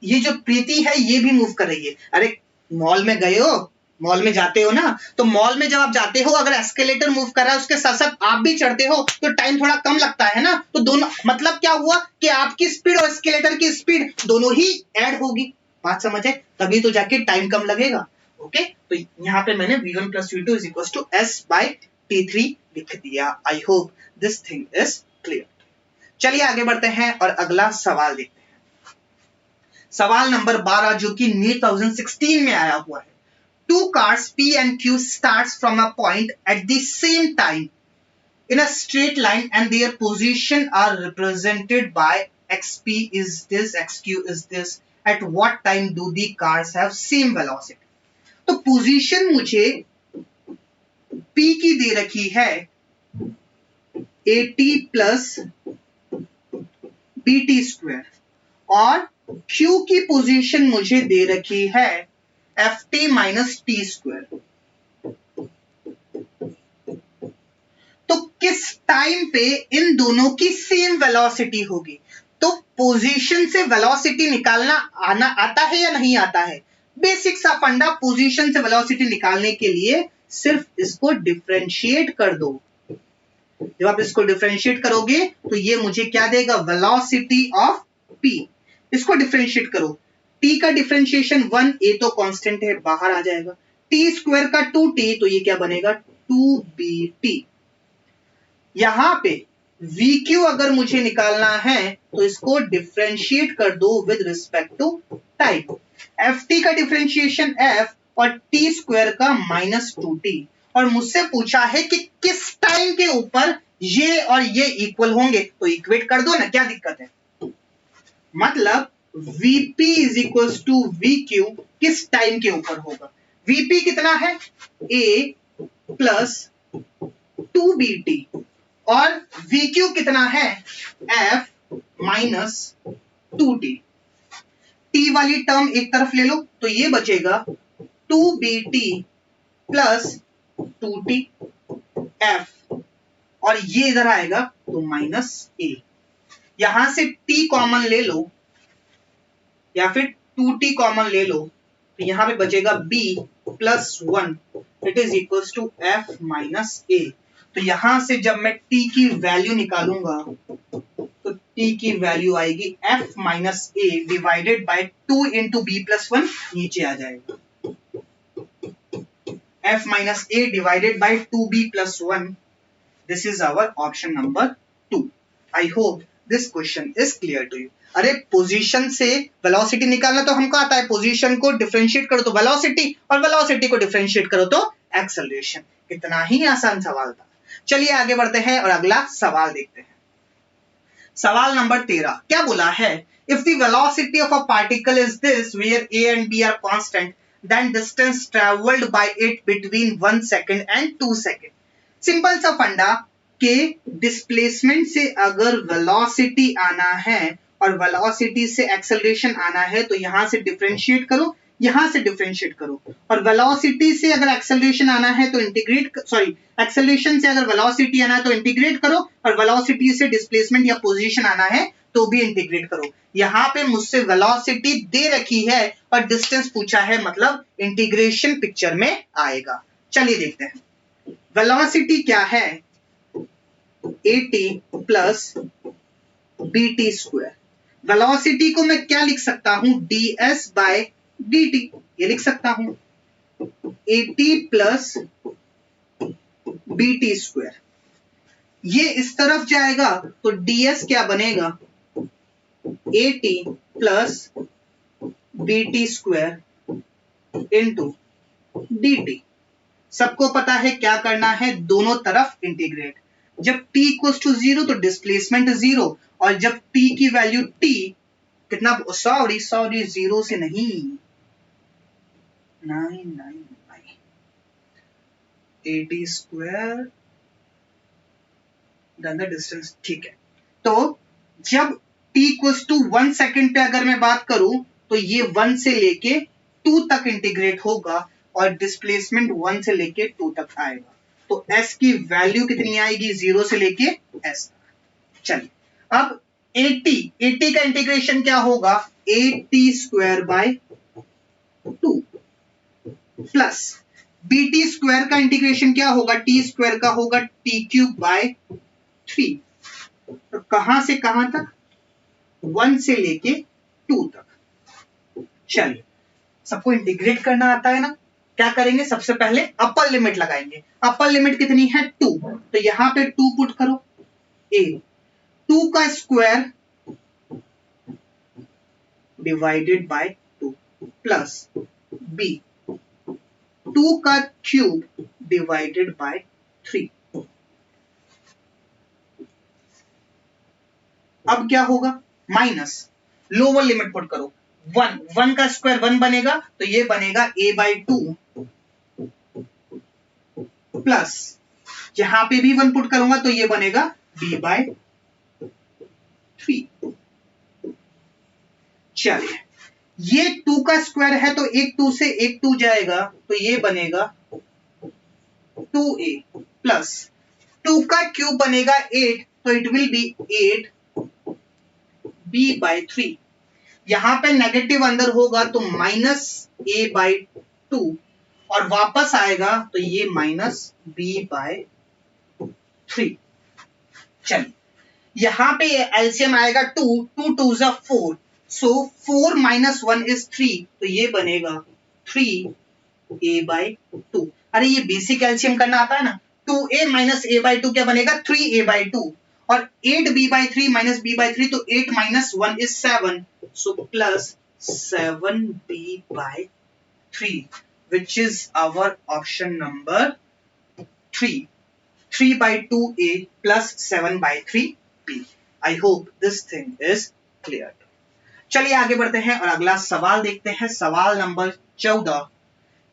Speaker 1: ये जो प्रीति है ये भी मूव कर रही है। अरे मॉल में गए हो, मॉल में जाते हो ना, तो मॉल में जब आप जाते हो अगर एस्केलेटर मूव कर रहा है उसके साथ साथ आप भी चढ़ते हो तो टाइम थोड़ा कम लगता है ना। तो दोनों मतलब क्या हुआ कि आपकी स्पीड और एस्केलेटर की स्पीड दोनों ही ऐड होगी। बात समझे, तभी तो जाके टाइम कम लगेगा। ओके, तो यहाँ पे मैंने v1 plus v2 is equal to s/t3 लिख दिया। आई hope this thing is clear. चलिए आगे बढ़ते हैं और अगला सवाल देखते हैं। सवाल नंबर 12 जो कि 2016 में आया हुआ है। Two cars P and Q starts from a point at the same time in a straight line and their position are represented by xp is this, xq is this. At what time do the cars have same velocity? तो पोजीशन मुझे P की दे रखी है at प्लस bt स्क्वायर और Q की पोजीशन मुझे दे रखी है ft माइनस टी स्क्वायर। तो किस टाइम पे इन दोनों की सेम वेलोसिटी होगी? तो पोजीशन से वेलोसिटी निकालना आता है या नहीं आता है? बेसिक सा फंडा, पोजीशन से वेलोसिटी निकालने के लिए सिर्फ इसको डिफरेंशिएट कर दो। जब आप इसको डिफरेंशिएट करोगे तो ये मुझे क्या देगा, वेलोसिटी ऑफ p। इसको डिफरेंशिएट करो, t का डिफरेंशिएशन 1, a तो कांस्टेंट है बाहर आ जाएगा, t स्क्वायर का 2t तो ये क्या बनेगा 2bt। यहां पे vq अगर मुझे निकालना है तो इसको डिफरेंशिएट कर दो with respect to time. ft का डिफरेंशिएशन f और t स्क्वायर का -2t। और मुझसे पूछा है कि किस टाइम के ऊपर ये और ये इक्वल होंगे, तो इक्वेट कर दो ना, क्या दिक्कत है। मतलब vp is equals to vq किस टाइम के ऊपर होगा। vp कितना है, a प्लस 2BT और VQ कितना है F माइनस 2T। T वाली टर्म एक तरफ ले लो तो ये बचेगा 2BT प्लस 2TF और ये इधर आएगा तो माइनस A। यहां से T कॉमन ले लो या फिर 2T कॉमन ले लो तो यहां पे बचेगा B plus 1 it is equal to F minus A। तो यहां से जब मैं T की वैल्यू निकालूंगा तो T की वैल्यू आएगी F minus A divided by 2 into B plus 1 नीचे आ जाएगा F minus A divided by 2B plus 1। This is our option number 2। I hope this question is clear to you. अरे पोजीशन से वेलोसिटी निकालना तो हमको आता है, पोजीशन को डिफरेंशिएट करो तो वेलोसिटी और वेलोसिटी को डिफरेंशिएट करो तो एक्सेलरेशन। कितना ही आसान सवाल था। चलिए आगे बढ़ते हैं और अगला सवाल देखते हैं। सवाल नंबर 13 क्या बोला है? If the velocity of a particle is this where a and b are constant then distance traveled by it between 1 second and 2 second। Simple सा फंडा के डिस्प्लेसमेंट से अगर वेलोसिटी आना है और वेलोसिटी से एक्सेलरेशन आना है तो यहां से डिफरेंशिएट करो, यहां से डिफरेंशिएट करो। और वेलोसिटी से अगर एक्सेलरेशन आना है तो इंटीग्रेट, सॉरी एक्सेलरेशन से अगर वेलोसिटी आना है तो इंटीग्रेट करो और वेलोसिटी से डिस्प्लेसमेंट या पोजीशन आना है तो भी इंटीग्रेट करो। यहां पे मुझसे वेलोसिटी दे रखी है और डिस्टेंस पूछा है, मतलब इंटीग्रेशन पिक्चर में आएगा। चलिए देखते हैं वेलोसिटी क्या है AT plus BT square. Velocity को मैं क्या लिख सकता हूं ds बाय dt, ये लिख सकता हूं AT प्लस BT स्क्वायर। ये इस तरफ जाएगा तो ds क्या बनेगा AT plus BT square into dt। सबको पता है क्या करना है, दोनों तरफ इंटीग्रेट। जब t इक्वल्स टू 0 तो डिस्प्लेसमेंट 0 और जब t की वैल्यू t कितना, सॉरी 0 से नहीं 9 80 स्क्वायर डन द डिस्टेंस, ठीक है। तो जब t इक्वल्स टू 1 सेकेंड पे अगर मैं बात करूं तो ये 1 से लेके 2 तक इंटीग्रेट होगा और डिस्प्लेसमेंट 1 से लेके 2 तक आएगा। तो s की वैल्यू कितनी आएगी 0 से लेके s तक। चलिए अब 80 का इंटीग्रेशन क्या होगा AT square by 2 plus BT square का इंटीग्रेशन क्या होगा T स्क्वायर का होगा T क्यूब बाय 3। तो कहां से कहां तक 1 से लेके 2 तक। चलिए सबको इंटीग्रेट करना आता है ना, क्या करेंगे सबसे पहले अपर लिमिट लगाएंगे। अपर लिमिट कितनी है 2, तो यहां पे 2 पुट करो a 2 का square divided by 2 plus b 2 का क्यूब डिवाइडेड बाय 3। अब क्या होगा माइनस लोअर लिमिट पुट करो 1 का स्क्वायर 1 बनेगा तो ये बनेगा a बाय 2 प्लस यहां पे भी 1 पुट करूंगा तो ये बनेगा b बाय 3। चलिए ये 2 का स्क्वायर है तो एक 2 से एक 2 जाएगा तो ये बनेगा 2a प्लस 2 का क्यूब बनेगा 8 तो it will B 8b bye 3। यहां पे नेगेटिव अंदर होगा तो माइनस a बाय 2 और वापस आएगा तो ये माइनस b बाय 3। चलिए यहां पे एलसीएम आएगा 2 2 जा 4 सो 4 माइनस 1 इज 3 तो ये बनेगा 3a बाय 2। अरे ये बेसिक एलसीएम करना आता है ना, 2a माइनस a बाय 2 क्या बनेगा 3a बाय 2 और 8b bye 3 minus b bye 3 तो 8 minus 1 is 7 so plus 7b by 3 which is our option number 3 3 by 2a plus 7 by 3b। I hope this thing is clear। चलिए आगे बढ़ते हैं और अगला सवाल देखते हैं। सवाल नंबर 14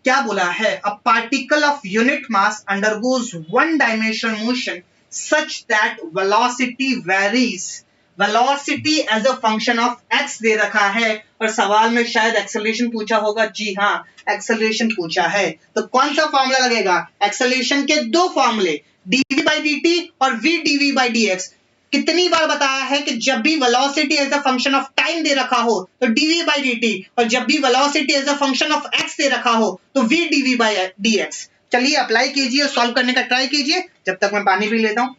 Speaker 1: क्या बोला है? A particle of unit mass undergoes one dimensional motion such that velocity varies. Velocity as a function of x दे रखा है और सवाल में शायद एक्सेलरेशन पूछा होगा। जी हाँ, एक्सेलरेशन पूछा है। तो कौन सा फॉर्मूला लगेगा? एक्सेलरेशन के दो फॉर्मूले, डीवी बाई डी और v dv by d x. कितनी बार बताया है कि जब भी velocity as a function of time दे रखा हो तो डीवी बाई डी और जब भी velocity as a function of x दे रखा हो तो v dv by d x. चलिए अप्लाई कीजिए और सॉल्व करने का ट्राई कीजिए जब तक मैं पानी पी लेता हूं।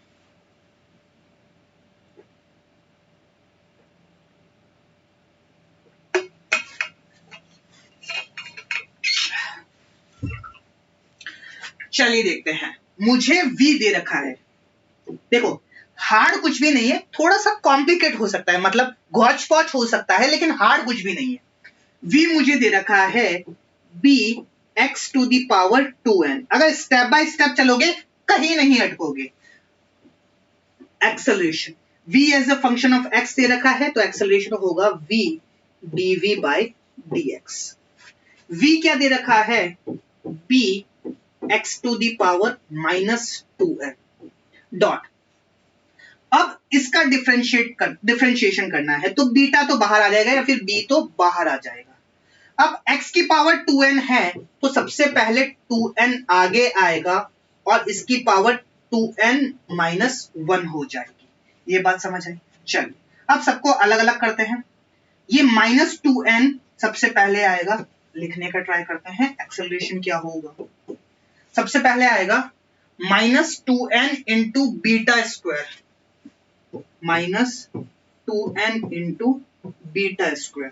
Speaker 1: चलिए देखते हैं। मुझे v दे रखा है। देखो हार्ड कुछ भी नहीं है, थोड़ा सा कॉम्प्लिकेट हो सकता है, मतलब गौच पौच हो सकता है, लेकिन हार्ड कुछ भी नहीं है। v मुझे दे रखा है b x to the power 2n। अगर स्टेप बाय स्टेप चलोगे कहीं नहीं अटकोगे। Acceleration v as a function of x दे रखा है तो एक्सेलरेशन होगा v dv by dx। v क्या दे रखा है? b x to the power -2n dot. अब इसका डिफरेंशिएशन करना है तो बीटा तो बाहर आ जाएगा या फिर b तो बाहर आ जाएगा। अब x की पावर 2n है तो सबसे पहले 2n आगे आएगा और इसकी पावर 2n - 1 हो जाएगी। ये बात समझ आई? चलिए अब सबको अलग अलग करते हैं। ये -2n सबसे पहले आएगा, लिखने का ट्राई करते हैं एक्सेलरेशन क्या होगा। सबसे पहले आएगा -2n into beta square, -2n into beta square.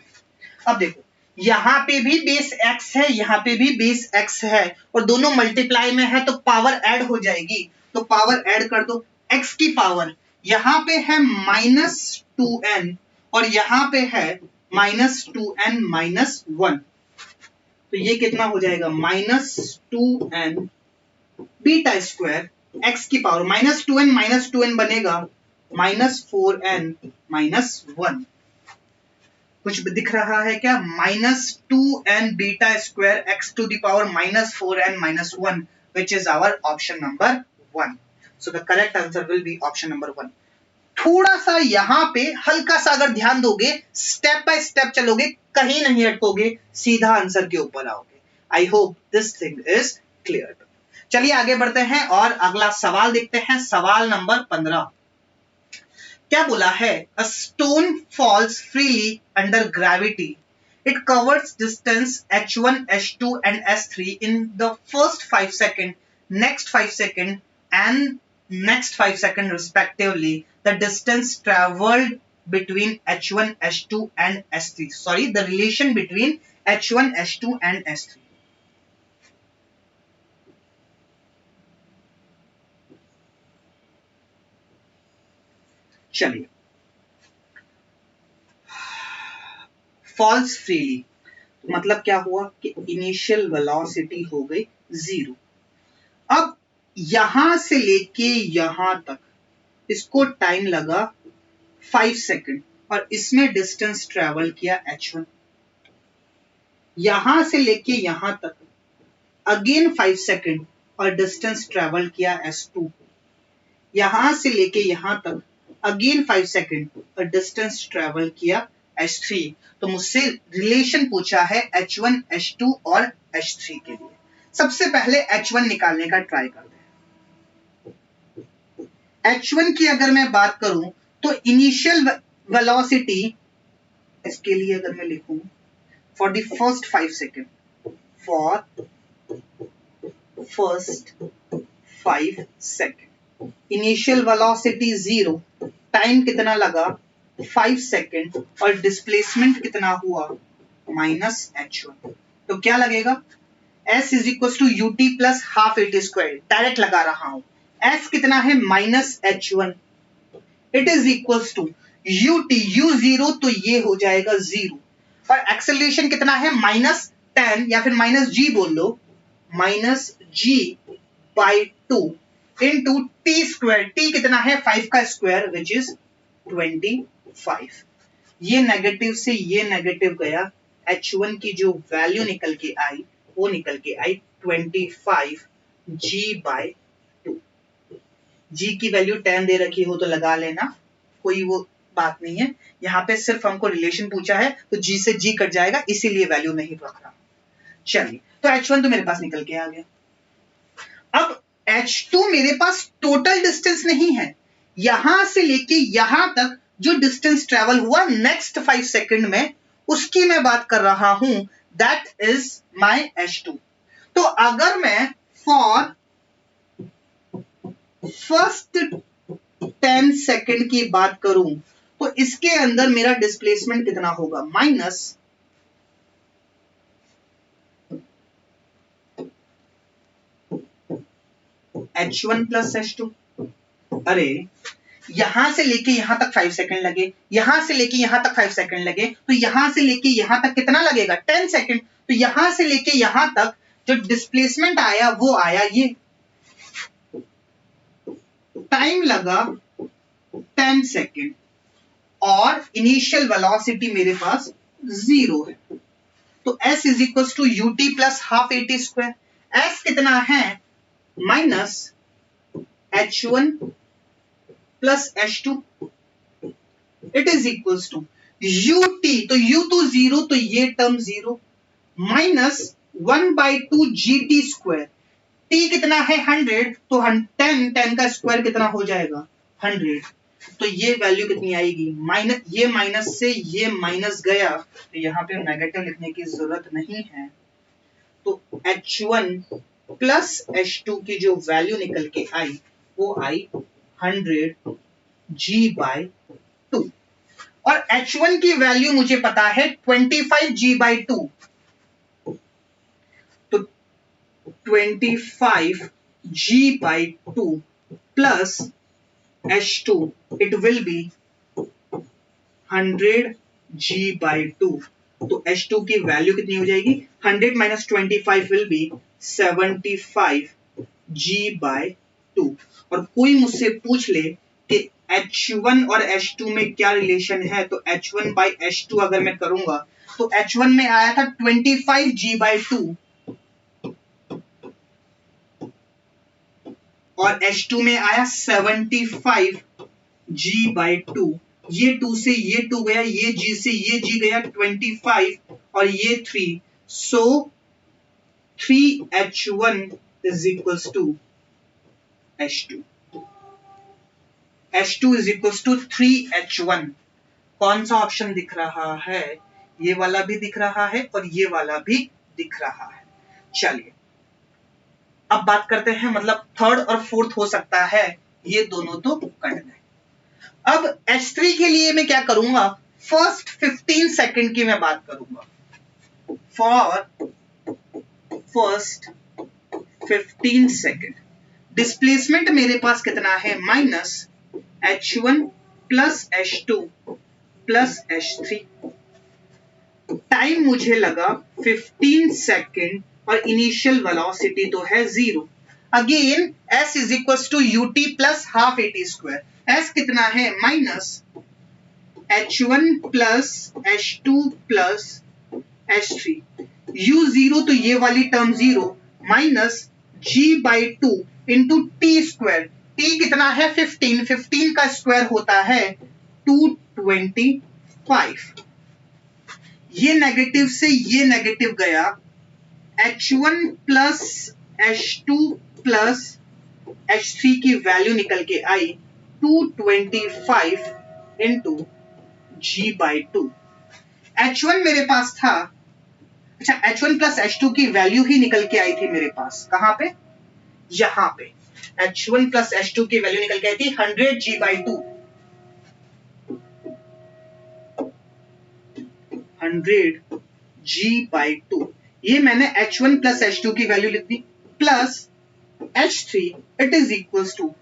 Speaker 1: अब देखो यहां पे भी बेस x है, यहां पे भी बेस x है और दोनों मल्टीप्लाई में है तो पावर ऐड हो जाएगी। तो पावर ऐड कर दो। x की पावर यहां पे है -2n और यहां पे है -2n - 1। तो ये कितना हो जाएगा? -2n बीटा स्क्वायर x की पावर -2n - 2n बनेगा -4n - 1। कुछ दिख रहा है क्या? -2n beta square x to the power -4n - 1 which is our option number 1. So the correct answer will be option number 1. थोड़ा सा यहां पे हल्का सा अगर ध्यान दोगे, स्टेप बाय स्टेप चलोगे, कहीं नहीं अटकोगे, सीधा आंसर के ऊपर आओगे। आई hope this thing is clear. चलिए आगे बढ़ते हैं और अगला सवाल देखते हैं। सवाल नंबर 15 क्या बोला है? A stone falls freely under gravity. It covers distance h1 h2 and h3 in the first 5 seconds, next 5 seconds and next 5 seconds respectively. The distance traveled between h1 h2 and h3, sorry, the relation between h1 h2 and h3। चलिए फॉल्स फ्रीली मतलब क्या हुआ कि इनिशियल वेलोसिटी हो गई 0। अब यहां से लेके यहां तक इसको टाइम लगा 5 सेकंड और इसमें डिस्टेंस ट्रेवल किया h1। यहां से लेके यहां तक अगेन 5 सेकंड और डिस्टेंस ट्रेवल किया s2। यहां से लेके यहां तक अगेन 5 सेकंड और डिस्टेंस ट्रेवल किया h3। तो मुझसे रिलेशन पूछा है h1 h2 और h3 के लिए। सबसे पहले h1 निकालने का ट्राई करते हैं। h1 की अगर मैं बात करूं तो इनिशियल वेलोसिटी, इसके लिए अगर मैं लिखूं for the first 5 second, for first 5 second initial velocity 0, time कितना लगा 5 सेकंड और डिस्प्लेसमेंट कितना हुआ -h1। तो क्या लगेगा? s is equal to ut plus half at square, direct लगा रहा हूं। s कितना है -h1, it is equal to ut u0, तो ये हो जाएगा 0 और एक्सेलरेशन कितना है -10 या फिर -g बोल लो, -g/2 into T square. T कितना है 5 का स्क्वायर विच इज 25। ये नेगेटिव से ये नेगेटिव गया, h1 की जो वैल्यू निकल के आई वो निकल के आई 25 G/2। G की वैल्यू 10 दे रखी हो तो लगा लेना, कोई वो बात नहीं है। यहाँ पे सिर्फ हमको रिलेशन पूछा है तो G से G कट जाएगा, इसीलिए वैल्यू नहीं रख रहा। चलिए, तो H1 तो मेरे पास निकल के आ गया। अब H2 मेरे पास टोटल डिस्टेंस नहीं है, यहां से लेके यहां तक जो डिस्टेंस ट्रेवल हुआ नेक्स्ट 5 सेकंड में, उसकी मैं बात कर रहा हूं, दैट इज माय H2। तो अगर मैं फॉर फर्स्ट 10 सेकंड की बात करूं तो इसके अंदर मेरा डिस्प्लेसमेंट कितना होगा, माइनस H1 प्लस H2। अरे यहां से लेके यहां तक 5 सेकंड लगे, यहां से लेके यहां तक 5 सेकंड लगे, तो यहां से लेके यहां तक कितना लगेगा, 10 सेकंड। तो यहां से लेके यहां तक जो डिस्प्लेसमेंट आया वो आया ये, टाइम लगा 10 सेकंड और इनिशियल वेलोसिटी मेरे पास 0 है। तो s is equal to ut plus half at square. s कितना है, minus h1 plus h2, it is equal to ut, तो u तो 0, तो ये term 0, minus 1/2 gt square. t कितना है 100, तो 10 का स्क्वायर कितना हो जाएगा 100। तो ये वैल्यू कितनी आएगी, माइनस, ये माइनस से ये माइनस गया, तो यहाँ पे नेगेटिव लिखने की जरूरत नहीं है। तो H1 प्लस H2 की जो वैल्यू निकल के आई वो आई 100 G/2। और H1 की वैल्यू मुझे पता है 25 G/2, तो 25 G/2 plus H2, it will be 100 G/2। तो H2 की वैल्यू कितनी हो जाएगी, 100 माइनस 25 will be 75 G/2। और कोई मुझसे पूछ ले कि H1 और H2 में क्या रिलेशन है, तो H1 by H2 अगर मैं करूंगा तो H1 में आया था 25 G/2 और H2 में आया 75 G/2। ये 2 से ये 2 गया, ये G से ये G गया, 25 और ये 3, so 3H1 is equal to H2। H2 is equal to 3H1। कौन सा ऑप्शन दिख रहा है, ये वाला भी दिख रहा है और ये वाला भी दिख रहा है। चलिए अब बात करते हैं, मतलब थर्ड और फोर्थ हो सकता है, ये दोनों तो कट गए। अब H3 के लिए मैं क्या करूंगा, फर्स्ट 15 सेकंड की मैं बात करूंगा। फॉर फर्स्ट 15 सेकंड डिस्प्लेसमेंट मेरे पास कितना है, minus H1 plus H2 plus H3। Time मुझे लगा 15 सेकंड और इनिशियल वेलोसिटी तो है 0। Again s is equal to ut plus half at square. s कितना है, minus H1 plus H2 plus H3, u 0 तो ये वाली term 0, minus G/2 into T square. t कितना है 15, 15 का स्क्वायर होता है 225। ये नेगेटिव से ये नेगेटिव गया, H1 plus H2 plus H3 की वैल्यू निकल के आई 225 इंटू G/2। H1 मेरे पास था, अच्छा H1 प्लस H2 की वैल्यू ही निकल के आई थी मेरे पास, कहां पे, यहां पे। H1 प्लस H2 की वैल्यू निकल के आई थी 100 G/2, 100 G/2। ये मैंने H1 प्लस H2 की वैल्यू लिख दी, plus H3 it is equal to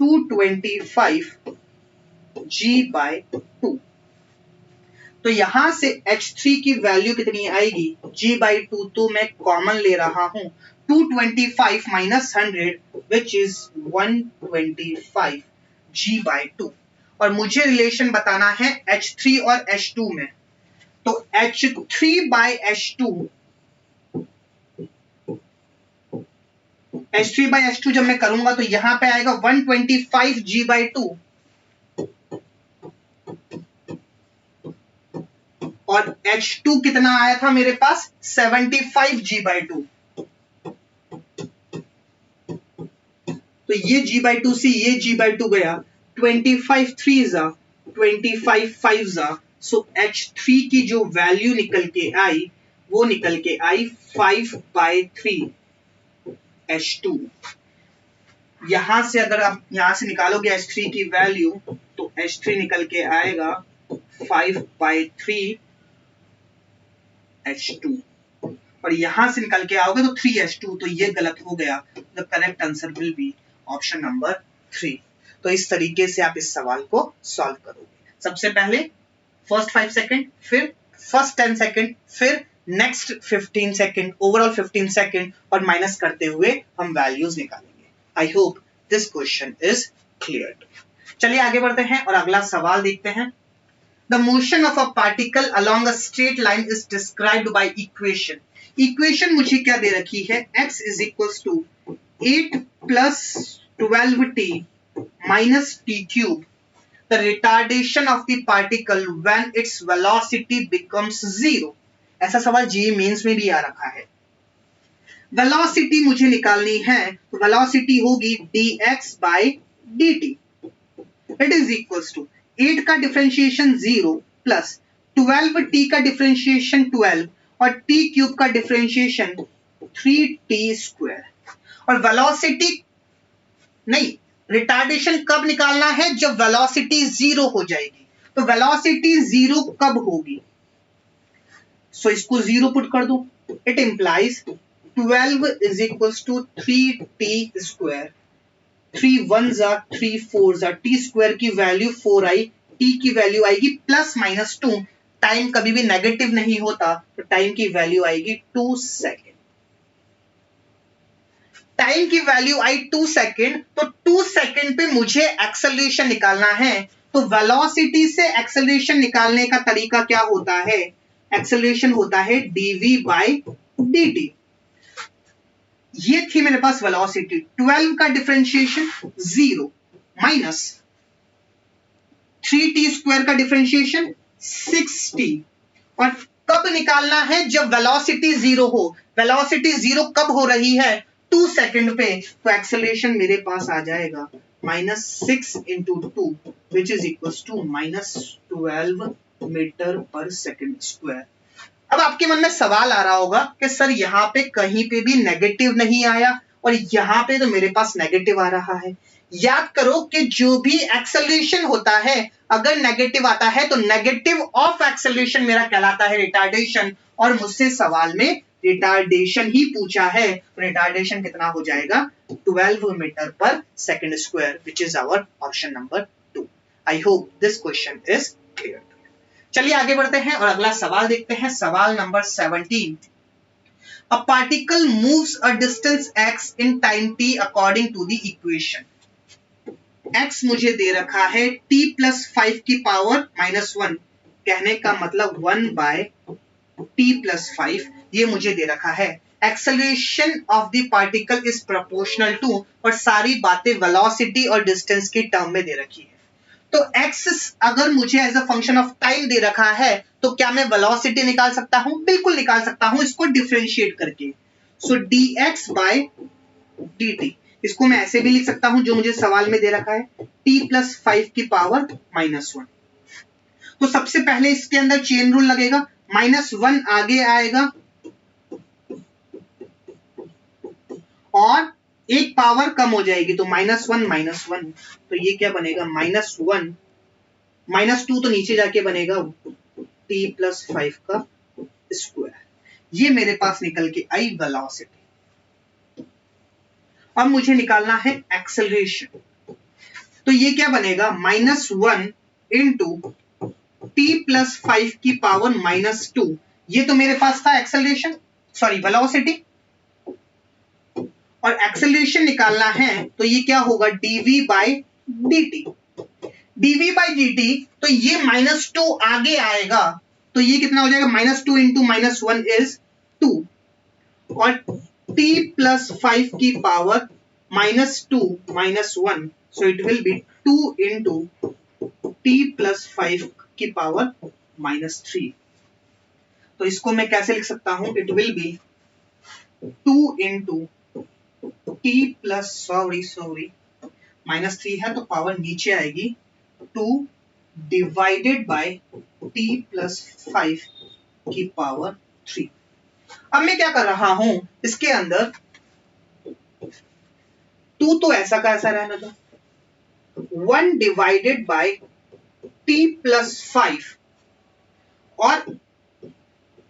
Speaker 1: 225 G/2। तो यहां से H3 की वैल्यु कितनी आएगी, G/2 तो मैं कॉमन ले रहा हूं, 225 माइनस 100 विच इज 125 G/2। और मुझे रिलेशन बताना है H3 और H2 में, तो H3 by H2 H3/H2 जब मैं करूंगा तो यहां पे आएगा 125G/2 और H2 कितना आया था मेरे पास 75G/2। तो ये G/2 से ये G/2 गया, 25 3s 25 5s, सो H3 की जो वैल्यू निकल के आई वो निकल के आई 5/3 H2। यहां से अगर आप यहां से निकालोगे H3 की वैल्यू तो H3 निकल के आएगा 5/3 H2 और यहां से निकल के आओगे तो 3H2, तो ये गलत हो गया। The correct answer will be option number 3। तो इस तरीके से आप इस सवाल को सॉल्व करोगे। सबसे पहले फर्स्ट 5 सेकंड, फिर फर्स्ट 10 सेकंड, फिर नेक्स्ट 15 सेकंड, ओवरऑल 15 सेकंड और माइनस करते हुए हम वैल्यूज निकालेंगे। आई hope this question is clear. चलिए आगे बढ़ते हैं और अगला सवाल देखते हैं। The motion of a particle along a straight line is described by equation. Equation मुझे क्या दे रखी है, x is equals to 8 plus 12t minus t cube. The retardation of the particle when its velocity becomes 0. ऐसा सवाल जी मेंस में भी आ रखा है। वेलोसिटी मुझे निकालनी है, तो वेलोसिटी होगी dx by dt. It is equals to 8 का डिफरेंशिएशन 0 प्लस 12t का डिफरेंशिएशन 12 और t क्यूब का डिफरेंशिएशन 3t स्क्वायर। और वेलोसिटी नहीं, रिटार्डेशन कब निकालना है, जब वेलोसिटी 0 हो जाएगी। तो वेलोसिटी 0 कब होगी, सो इसको 0 पुट कर दो। It implies 12 is equals to 3t square, 3 1s 3 4s, t square की वैल्यू 4 आई, टी की वैल्यू आएगी प्लस माइनस 2। टाइम कभी भी नेगेटिव नहीं होता, तो टाइम की वैल्यू आएगी 2 सेकेंड। टाइम की वैल्यू आई 2 सेकेंड, तो 2 सेकेंड पे मुझे एक्सेलरेशन निकालना है। तो वेलोसिटी से एक्सेलरेशन निकालने का तरीका क्या होता है, एक्सेलरेशन होता है dv बाई dt। ये थी मेरे पास वेलोसिटी, 12 का डिफरेंशिएशन 0 माइनस 3t स्क्वायर का डिफरेंशिएशन 6t। और कब निकालना है, जब वेलोसिटी 0 हो। वेलोसिटी 0 कब हो रही है, 2 सेकंड पे, तो एक्सेलरेशन मेरे पास आ जाएगा -6 into 2 which is equals to -12 metre पर सेकंड स्क्वायर। अब आपके मन में सवाल आ रहा होगा कि सर यहाँ पे कहीं पे भी नेगेटिव नहीं आया और यहाँ पे तो मेरे पास नेगेटिव आ रहा है। याद करो कि जो भी एक्सेलरेशन होता है अगर नेगेटिव आता है तो नेगेटिव ऑफ एक्सेलरेशन मेरा कहलाता है रिटार्डेशन, और मुझसे सवाल में रिटार्डेशन ही पूछा है। रिटार्डेशन कितना हो जाएगा, 12 मीटर पर second square, which is our option number 2। I hope this question is clear. चलिए आगे बढ़ते हैं और अगला सवाल देखते हैं। सवाल number 17। A particle moves a distance x in time t according to the equation. x मुझे दे रखा है t plus 5 की पावर -1, कहने का मतलब 1 by t plus 5, ये मुझे दे रखा है। Acceleration of the particle is proportional to, और सारी बातें वेलोसिटी और डिस्टेंस की टर्म में दे रखी है। तो x अगर मुझे as a function of time दे रखा है तो क्या मैं वेलोसिटी निकाल सकता हूं, बिल्कुल निकाल सकता हूं, इसको डिफरेंशिएट करके। सो dx बाय dt, इसको मैं ऐसे भी लिख सकता हूं जो मुझे सवाल में दे रखा है, t प्लस 5 की पावर -1। तो सबसे पहले इसके अंदर चेन रूल लगेगा, -1 आगे आएगा और एक पावर कम हो जाएगी, तो -1, तो ये क्या बनेगा, -1 -2 तो नीचे जाके बनेगा t प्लस 5 का स्क्वायर। ये मेरे पास निकल के आई वेलोसिटी। अब मुझे निकालना है एक्सेलरेशन, तो ये क्या बनेगा, -1 इंटू t प्लस 5 की पावर -2। ये तो मेरे पास था एक्सेलरेशन, सॉरी वेलोसिटी, और एक्सेलरेशन निकालना है तो ये क्या होगा, dv by dt। dv by dt, तो ये -2 आगे आएगा, तो ये कितना हो जाएगा, -2 इंटू -1 इज 2, और t plus 5 की power -2 -1, so it will be 2 into t plus 5 की पावर -3। तो इसको मैं कैसे लिख सकता हूं? It will B 2 into t plus sorry -3 है तो पावर नीचे आएगी 2 डिवाइडेड बाय t plus 5 की पावर 3। अब मैं क्या कर रहा हूं, इसके अंदर 2 तो ऐसा का ऐसा रहने दो, 1 डिवाइडेड बाय t plus 5 और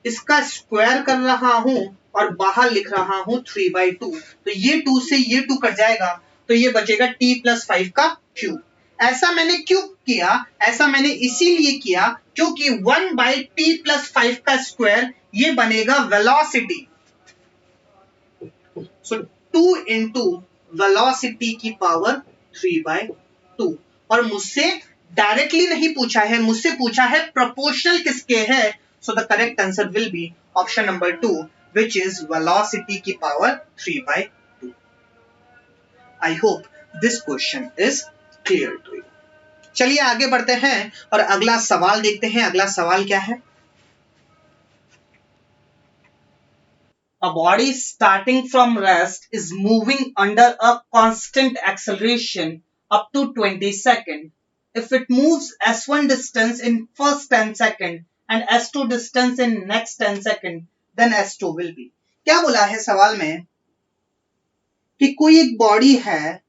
Speaker 1: इसका स्क्वायर कर रहा हूं और बाहर लिख रहा हूं 3/2। तो ये 2 से ये 2 कट जाएगा तो ये बचेगा t plus 5 का क्यूब। ऐसा मैंने क्यों किया? ऐसा मैंने इसीलिए किया क्योंकि 1/t plus 5 का स्क्वायर ये बनेगा वेलोसिटी। सो 2 into वेलोसिटी की पावर 3/2। और मुझसे डायरेक्टली नहीं पूछा है, मुझसे पूछा है प्रोपोर्शनल किसके है। So the correct answer will be option number 2, which is velocity की power 3/2. I hope this question is clear to you. चलिए आगे बढ़ते हैं और अगला सवाल देखते हैं। अगला सवाल क्या है? A body starting from rest is moving under a constant acceleration up to 20 seconds. If it moves s1 distance in first 10 seconds and s2 distance in next 10 seconds, then s2 will be. क्या बोला है सवाल में कि कोई एक बॉडी है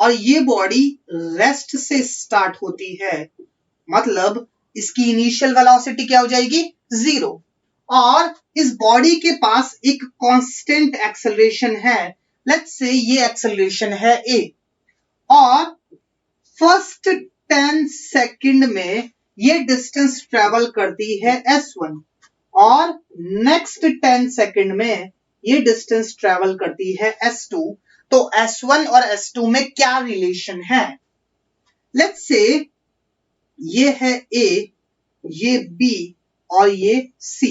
Speaker 1: और ये बॉडी रेस्ट से स्टार्ट होती है, मतलब इसकी इनिशियल वेलोसिटी क्या हो जाएगी? 0। और इस बॉडी के पास एक कांस्टेंट एक्सेलरेशन है, लेट्स से ये एक्सेलरेशन है a, और फर्स्ट 10 सेकंड में ये डिस्टेंस ट्रेवल करती है s1 और नेक्स्ट 10 सेकंड में ये डिस्टेंस ट्रेवल करती है s2। तो s1 और s2 में क्या रिलेशन है? लेट्स से ये है a, ये b और ये c।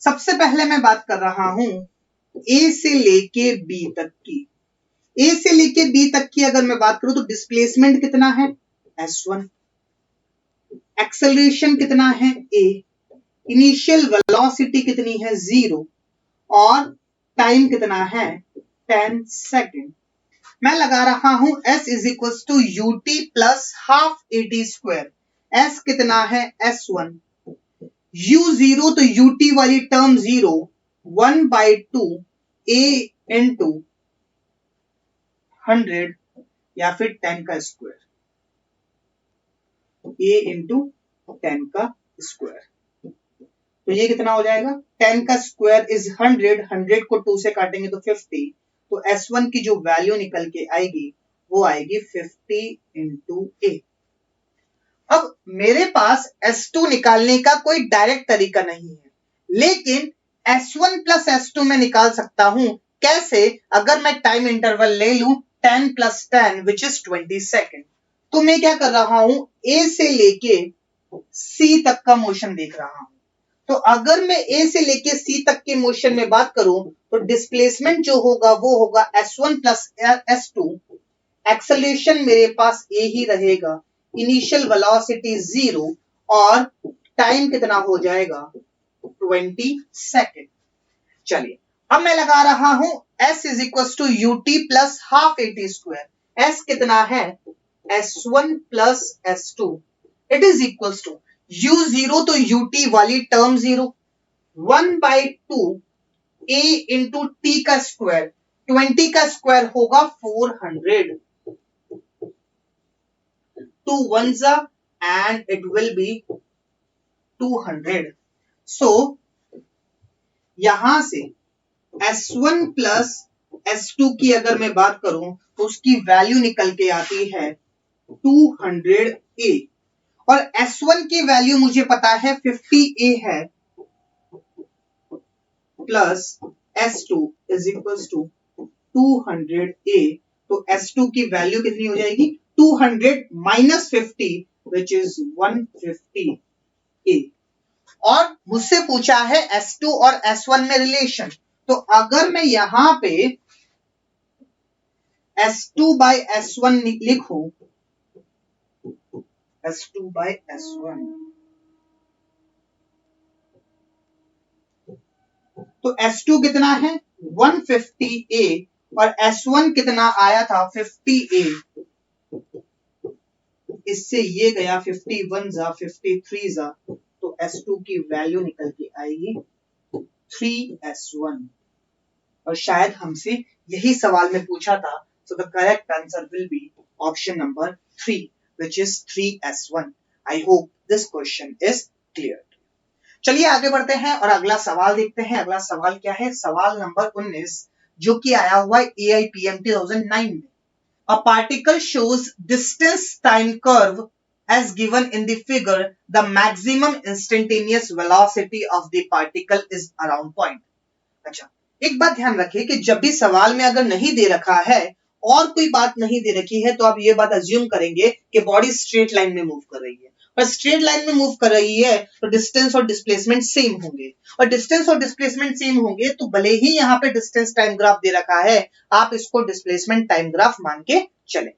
Speaker 1: सबसे पहले मैं बात कर रहा हूं a से लेके b तक की। a से लेके b तक की अगर मैं बात करूं तो डिस्प्लेसमेंट कितना है? s1। एक्सेलरेशन कितना है? a। इनिशियल वेलोसिटी कितनी है? 0। और टाइम कितना है? 10 सेकेंड। मैं लगा रहा हूं s is equal to ut plus half at square. s कितना है? s1। u0 तो ut वाली टर्म 0, 1/2 a इंटू 100 या फिर 10 का स्क्वायर, a इंटू 10 का स्क्वायर। तो ये कितना हो जाएगा? 10 का स्क्वायर इज 100, 100 को 2 से काटेंगे तो 50। तो s1 की जो वैल्यू निकल के आएगी वो आएगी 50 इंटू a। अब मेरे पास s2 निकालने का कोई डायरेक्ट तरीका नहीं है, लेकिन s1 प्लस s2 में निकाल सकता हूं। कैसे? अगर मैं टाइम इंटरवल ले लूं 10 प्लस 10 विच इज 20 सेकेंड, तो मैं क्या कर रहा हूं, a से लेके c तक का मोशन देख रहा हूं। तो अगर मैं a से लेके c तक के मोशन में बात करूं तो डिस्प्लेसमेंट जो होगा वो होगा s1 प्लस s2। एक्सेलरेशन मेरे पास a ही रहेगा, इनिशियल वेलोसिटी 0 और टाइम कितना हो जाएगा? 20 सेकेंड। चलिए अब मैं लगा रहा हूं s is equal to ut plus half at square. s कितना है? s1 plus s2। It is equal to u0 तो ut वाली टर्म 0, 1/2 a इंटू t का स्क्वायर। 20 का स्क्वायर होगा 400। 2 ones and it will be 200। So यहां से s1 प्लस s2 की अगर मैं बात करूं तो उसकी वैल्यू निकल के आती है 200a, और s1 की वैल्यू मुझे पता है 50a है, plus s2 is equal to 200a। तो s2 की वैल्यू कितनी हो जाएगी? 200 माइनस 50 विच इज 150a। और मुझसे पूछा है S2 और S1 में रिलेशन। तो अगर मैं यहां पे S2 by S1 लिखूं, S2 by S1, तो S2 कितना है 150A और S1 कितना आया था 50A। इससे ये गया 51 जा 53 जा, तो S2 की वैल्यू निकल के आएगी 3S1। और शायद हमसे यही सवाल में पूछा था, so the correct answer will be option number 3, which is 3S1. I hope this question is clear. चलिए आगे बढ़ते हैं और अगला सवाल देखते हैं। अगला सवाल क्या है? सवाल नंबर 19, जो कि आया हुआ है AIPM 2009 में। A particle shows distance time curve as given in the figure. The maximum instantaneous velocity of the particle is around point. अच्छा, एक बात ध्यान रखिए कि जब भी सवाल में अगर नहीं दे रखा है और कोई बात नहीं दे रखी है, तो आप ये बात अज्यूम करेंगे कि बॉडी स्ट्रेट लाइन में मूव कर रही है। और स्ट्रेट लाइन में मूव कर रही है तो डिस्टेंस और डिस्प्लेसमेंट सेम होंगे, और डिस्टेंस और डिस्प्लेसमेंट सेम होंगे तो भले ही यहाँ पे डिस्टेंस टाइम ग्राफ दे रखा है, आप इसको डिस्प्लेसमेंट टाइम ग्राफ मान के चले।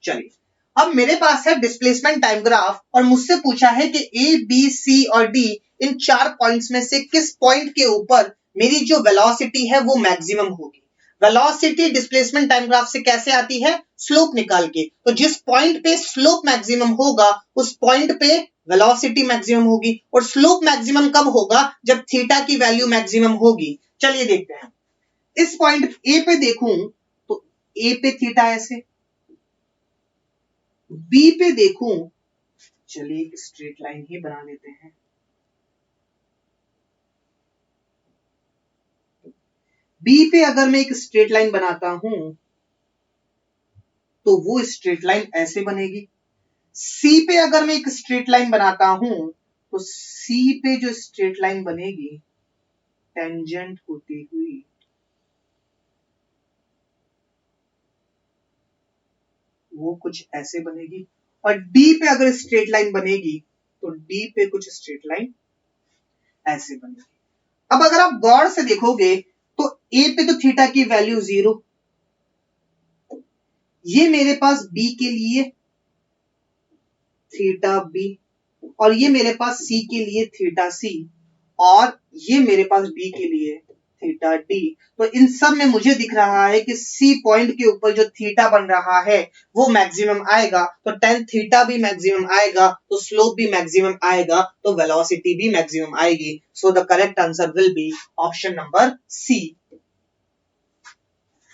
Speaker 1: चलिए, अब मेरे पास है डिस्प्लेसमेंट टाइम ग्राफ और मुझसे पूछा है कि ए बी सी और डी इन 4 पॉइंट्स में से किस पॉइंट के ऊपर मेरी जो वेलोसिटी है वो मैक्सिमम होगी। वेलोसिटी डिस्प्लेसमेंट टाइम ग्राफ से कैसे आती है? स्लोप निकाल के। तो जिस पॉइंट पे स्लोप मैक्सिमम होगा उस पॉइंट पे वेलोसिटी मैक्सिमम होगी, और स्लोप मैक्सिमम कब होगा? जब थीटा की वैल्यू मैक्सिमम होगी। चलिए देखते हैं। इस पॉइंट ए पे देखूं तो ए पे थीटा ऐसे, बी पे देखूं, चलिए एक स्ट्रेट लाइन ही बना लेते हैं। बी पे अगर मैं एक स्ट्रेट लाइन बनाता हूं तो वो स्ट्रेट लाइन ऐसे बनेगी। सी पे अगर मैं एक स्ट्रेट लाइन बनाता हूं तो सी पे जो स्ट्रेट लाइन बनेगी टेंजेंट होती हुई वो कुछ ऐसे बनेगी, और डी पे अगर स्ट्रेट लाइन बनेगी तो डी पे कुछ स्ट्रेट लाइन ऐसे बनेगी। अब अगर आप गौर से देखोगे तो ए पे तो थीटा की वैल्यू 0, ये मेरे पास बी के लिए थीटा बी, और ये मेरे पास सी के लिए थीटा सी, और ये मेरे पास डी के लिए थीटा डी। तो इन सब में मुझे दिख रहा है कि सी पॉइंट के ऊपर जो थीटा बन रहा है वो मैक्सिमम आएगा, तो टेन थीटा भी मैक्सिमम आएगा, तो स्लोप भी मैक्सिमम आएगा, तो वेलोसिटी भी मैक्सिमम आएगी। So the correct answer will be option number C.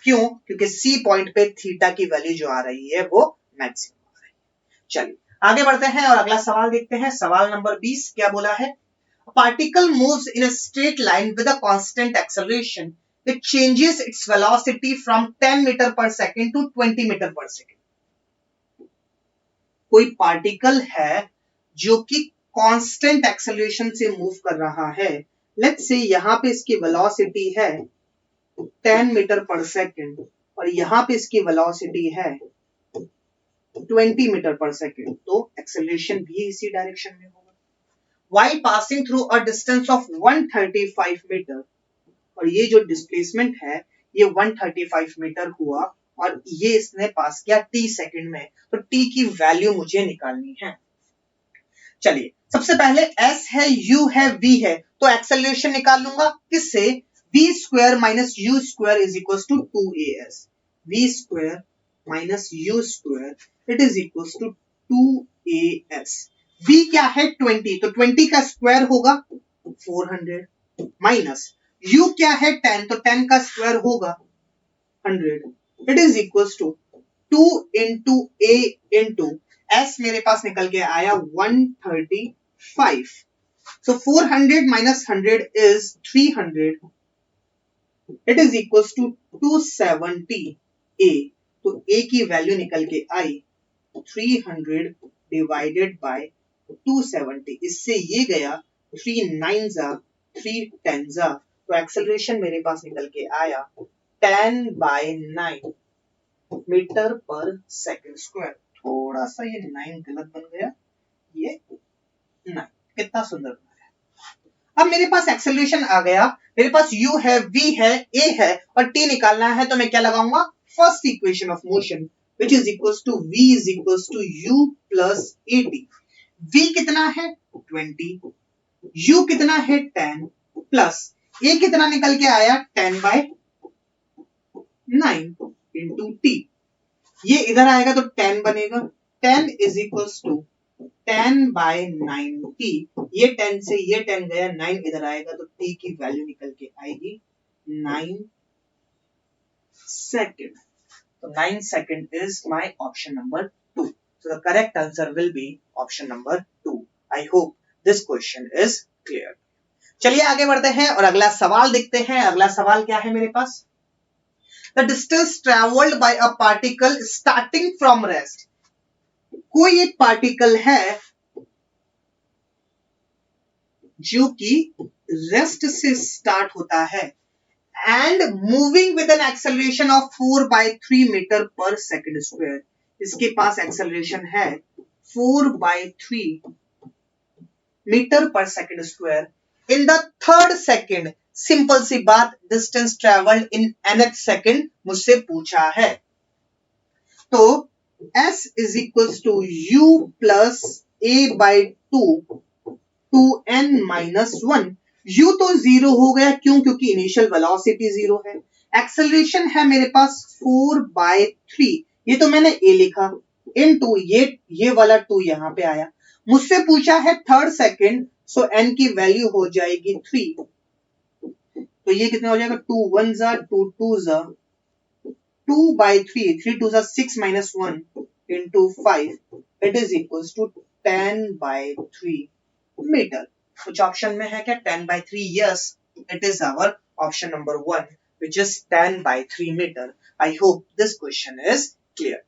Speaker 1: क्यों? क्योंकि सी पॉइंट पे थीटा की वैल्यू जो आ रही है वो मैक्सिमम आ रही है। चलिए आगे बढ़ते हैं और अगला सवाल देखते हैं। सवाल नंबर 20 क्या बोला है? A particle moves in a straight line with a constant acceleration. It changes its velocity from 10 meter per second to 20 meter per second. कोई पार्टिकल है जो कि कांस्टेंट एक्सेलरेशन से मूव कर रहा है। लेट्स से यहां पे इसकी वेलोसिटी है 10 मीटर पर सेकेंड और यहां पे इसकी वेलोसिटी है 20 मीटर पर सेकेंड, तो एक्सेलरेशन भी इसी डायरेक्शन में होगा। While passing through a distance of 135 metre, और ये जो डिस्प्लेसमेंट है ये 135 मीटर हुआ और ये इसने पास किया t सेकंड में, तो t की वैल्यू मुझे निकालनी है। चलिए सबसे पहले s है, u है, v है, तो एक्सेलरेशन निकाल लूंगा किससे? v square minus u square is equal to 2as। v square minus u square it is equal to 2as। v क्या है 20, तो 20 का स्क्वायर होगा 400, माइनस u क्या है 10, तो 10 का स्क्वायर होगा 100, it is equal to 2 into a into s, मेरे पास निकल के आया 135। So 400 minus 100 is 300. It is equals to 270 a. तो a की वैल्यू निकल के आई 300 डिवाइडेड बाय 270। इससे ये गया 3 9 जा 3 10 जा, तो एक्सेलरेशन मेरे पास निकल के आया 10/9 मीटर पर सेकेंड स्क्वायर। थोड़ा सा ये 9 गलत बन गया, ये 9 कितना सुंदर बना है। अब मेरे पास एक्सेलरेशन आ गया, मेरे पास u है, v है, a है और t निकालना है, तो मैं क्या लगाऊंगा, first equation of motion which is equals to v is equals to u plus at। v कितना है 20, u कितना है 10 प्लस a कितना निकल के आया 10/9 इंटू t। ये इधर आएगा तो 10 बनेगा, 10 इज इक्वल्स टू 10/9t। ये 10 से ये 10 गया, 9 इधर आएगा तो t की वैल्यू निकल के आएगी 9 सेकेंड। तो 9 second is my option number 2। So the correct answer will be option number 2. I hope this question is clear. चलिए आगे बढ़ते हैं और अगला सवाल देखते हैं। अगला सवाल क्या है मेरे पास, The distance traveled by a particle starting from rest। कोई एक पार्टिकल है जो कि रेस्ट से स्टार्ट होता है and moving with an acceleration of 4/3 metre पर सेकेंड स्क्वायर। इसके पास एक्सेलरेशन है 4/3 मीटर पर second square in the third second. Simple सी बात, distance travelled in nth second मुझसे पूछा है। तो s is equals to u plus a/2 two n minus 1। u तो जीरो हो गया, क्यों, क्योंकि इनिशियल वेलोसिटी जीरो है। एक्सेलरेशन है मेरे पास 4/3, ये तो मैंने a लिखा, इनटू ये वाला 2 यहां पे आया। मुझसे पूछा है थर्ड सेकेंड, सो n की वैल्यू हो जाएगी 3। तो ये कितना हो जाएगा, 2 1 जा 2 2 जा 2/3, 3 2 जा 6 minus 1 into 5, it is equals to 10/3 metre. कुछ ऑप्शन में है क्या 10/3? Yes, it is our option number 1 which is 10/3 metre. I hope this question is clear.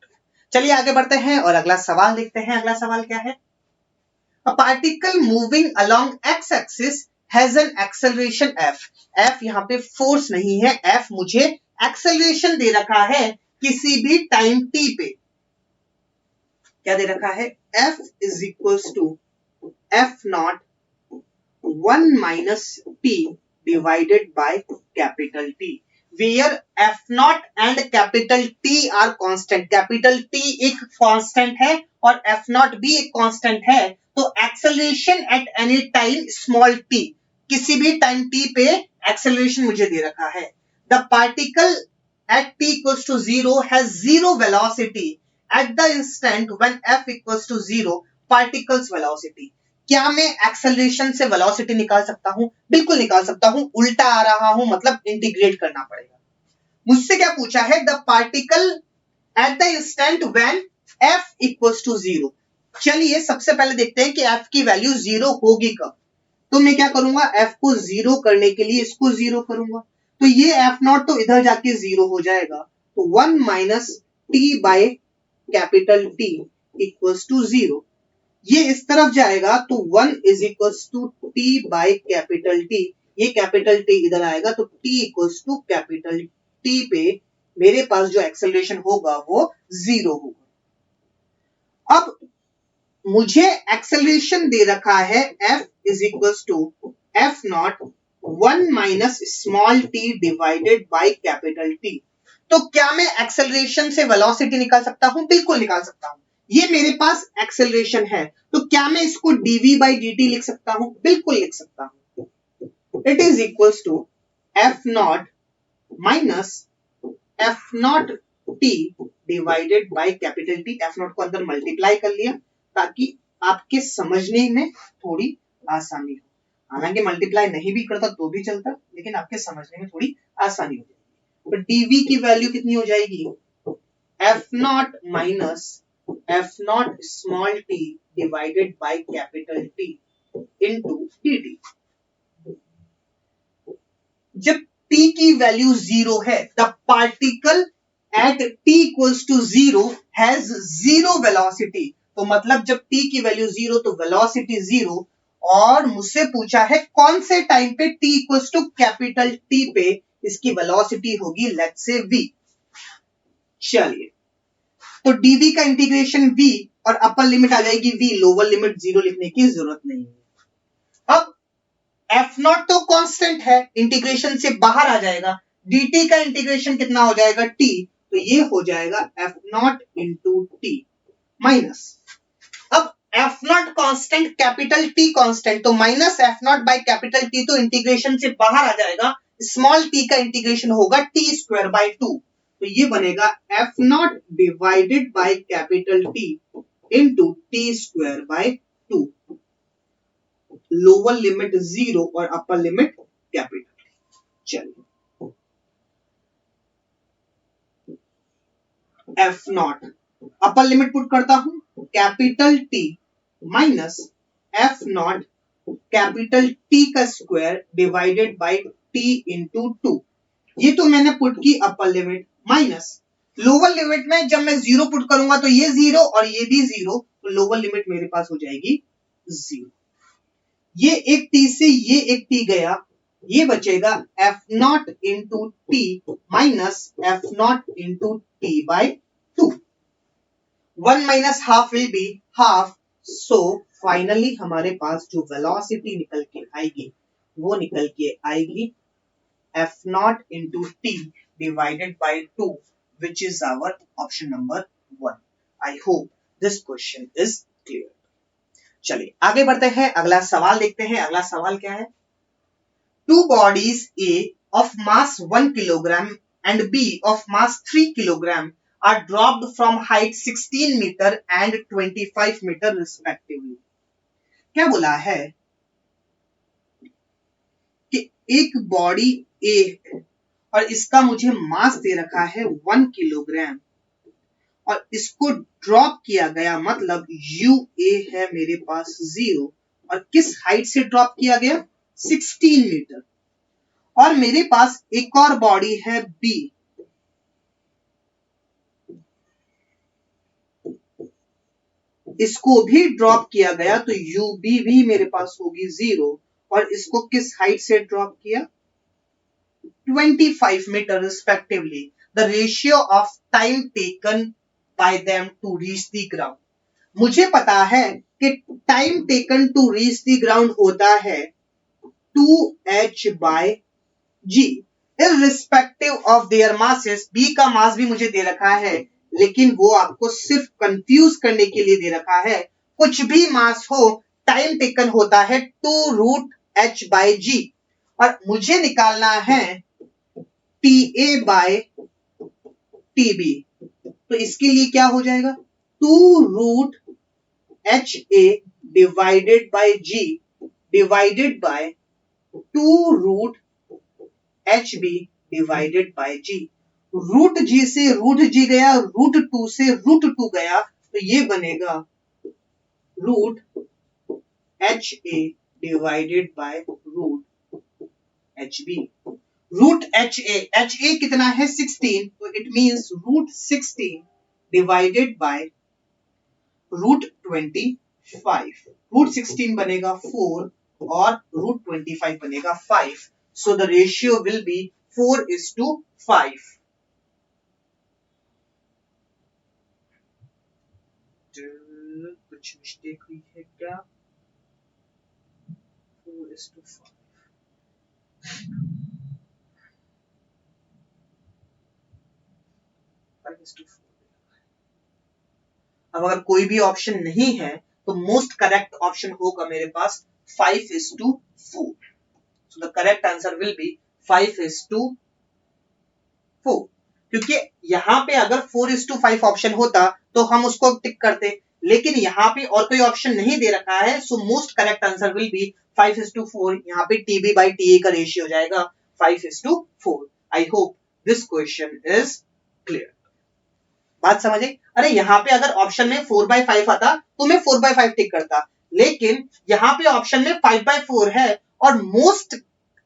Speaker 1: चलिए आगे बढ़ते हैं और अगला सवाल देखते हैं। अगला सवाल क्या है, A particle moving along x-axis has an acceleration f। f यहाँ पे फोर्स नहीं है, f मुझे एक्सेलरेशन दे रखा है किसी भी टाइम t पे। क्या दे रखा है, f is equals to f naught 1 minus t divided by capital T, where f naught and capital T are constant. Capital T एक कांस्टेंट है और f नॉट भी एक कांस्टेंट है। तो acceleration at any time small t, किसी भी टाइम t पे एक्सेलरेशन मुझे दे रखा है। The particle at t equals to 0 has zero velocity at the instant when f equals to 0 particle's velocity. क्या मैं एक्सेलरेशन से वेलोसिटी निकाल सकता हूं? बिल्कुल निकाल सकता हूं। उल्टा आ रहा हूं मतलब इंटीग्रेट करना पड़ेगा। मुझसे क्या पूछा है, the particle at the instant when f equals to 0। चलिए सबसे पहले देखते हैं कि f की वैल्यू 0 होगी कब। तो मैं क्या करूंगा, f को 0 करने के लिए इसको 0 करूंगा, तो ये f नॉट तो इधर जाके 0 हो जाएगा। तो 1 minus t by capital T equals to 0। ये इस तरफ जाएगा तो 1 is equals to t by capital T। ये कैपिटल T इधर आएगा तो t equals to capital T पे मेरे पास जो एक्सेलरेशन होगा वो 0 होगा। अब मुझे एक्सेलरेशन दे रखा है f is equals to f naught 1 minus small t divided by capital T। तो क्या मैं एक्सेलरेशन से वेलोसिटी निकाल सकता हूं? बिल्कुल निकाल सकता हूं। ये मेरे पास एक्सेलरेशन है, तो क्या मैं इसको dv by dt लिख सकता हूं? बिल्कुल लिख सकता हूं। It is equals to f naught minus f naught t divided by capital T। f naught को अंदर मल्टीप्लाई कर लिया ताकि आपके समझने में थोड़ी आसानी हो। हालांकि मल्टीप्लाई नहीं भी करता तो भी चलता, लेकिन आपके समझने में थोड़ी आसानी हो जाएगी। तो dv की वैल्यू कितनी हो जाएगी, f naught minus f naught small t divided by capital T into dt। जब t की वैल्यू 0 है, the particle at t equals to 0 has zero velocity. तो मतलब जब t की वैल्यू 0 तो वेलोसिटी 0, और मुझसे पूछा है कौन से टाइम पे t equals to capital T पे इसकी वेलोसिटी होगी, लेट्स से v। चलिए तो dv का इंटीग्रेशन v और अपर लिमिट आ जाएगी v, लोअर लिमिट 0 लिखने की जरूरत नहीं है। अब f नॉट तो कांस्टेंट है, इंटीग्रेशन से बाहर आ जाएगा, dt का इंटीग्रेशन कितना हो जाएगा t, तो ये हो जाएगा F naught into T minus, अब F naught constant capital T constant, तो minus F naught by capital T, तो इंटीग्रेशन से बाहर आ जाएगा, स्मॉल टी का इंटीग्रेशन होगा टी स्क्वायर बाई टू, तो ये बनेगा F naught divided by capital T into T square by two, lower limit 0 और अपर लिमिट कैपिटल। चलिए F naught upper limit put करता हूं, capital T minus F not capital T का square divided by T into two, ये तो मैंने पुट की upper limit, minus lower limit में जब मैं 0 पुट करूंगा तो ये 0 और ये भी 0, तो लोअर लिमिट मेरे पास हो जाएगी 0, ये एक टी से ये एक टी गया, ये बचेगा F naught into T minus F naught into T by two, 1 minus half will be half, so finally हमारे पास जो वेलोसिटी निकल के आएगी वो निकल के आएगी f naught into t divided by two, which is our option number 1। I hope this question is clear. चलिए आगे बढ़ते हैं, अगला सवाल देखते हैं। अगला सवाल क्या है, two bodies A of mass 1 kilogram and B of mass 3 kilogram are dropped from height 16 meter and 25 meter respectively। क्या बोला है कि एक बॉडी ए है और इसका मुझे मास दे रखा है 1 किलोग्राम और इसको ड्रॉप किया गया, मतलब यू ए है मेरे पास 0 और किस हाइट से ड्रॉप किया गया 16 मीटर, और मेरे पास एक और बॉडी है बी, इसको भी ड्रॉप किया गया, तो यू बी भी मेरे पास होगी 0 और इसको किस हाइट से ड्रॉप किया 25 metre respectively. The ratio of time taken by them to reach the ground, मुझे पता है कि time taken to reach the ground होता है 2h by g, irrespective of their masses. B का मास भी मुझे दे रखा है, लेकिन वो आपको सिर्फ कंफ्यूज करने के लिए दे रखा है, कुछ भी मास हो टाइम टेकन होता है 2 रूट एच बाय जी, और मुझे निकालना है T A by T B, तो इसके लिए क्या हो जाएगा 2 root H A divided by G divided by 2 root H B divided by G. Root G से रूट जी गया, रूट 2 से रूट 2 गया, तो ये बनेगा root H A divided by root H B. Root H A कितना है 16, तो it means root 16 divided by root 25। Root 16 बनेगा 4 और रूट 25 बनेगा 5, so the ratio will be 4:5। कुछ मिस्टेक हुई है क्या, 4:5। अब अगर कोई भी ऑप्शन नहीं है तो मोस्ट करेक्ट ऑप्शन होगा मेरे पास 5:4। So the correct answer will be 5:4, क्योंकि यहाँ पे अगर 4:5 ऑप्शन होता तो हम उसको टिक करते, लेकिन यहाँ पे और कोई ऑप्शन नहीं दे रखा है, so most correct answer will B 5:4। यहाँ पे टीबी बाई टीए का रेशियो हो जाएगा 5:4। आई hope this question is clear. बात समझे? अरे यहाँ पे अगर ऑप्शन में 4/5 आता तो मैं 4/5 टिक करता, लेकिन यहाँ पे ऑप्शन में 5/4 है और मोस्ट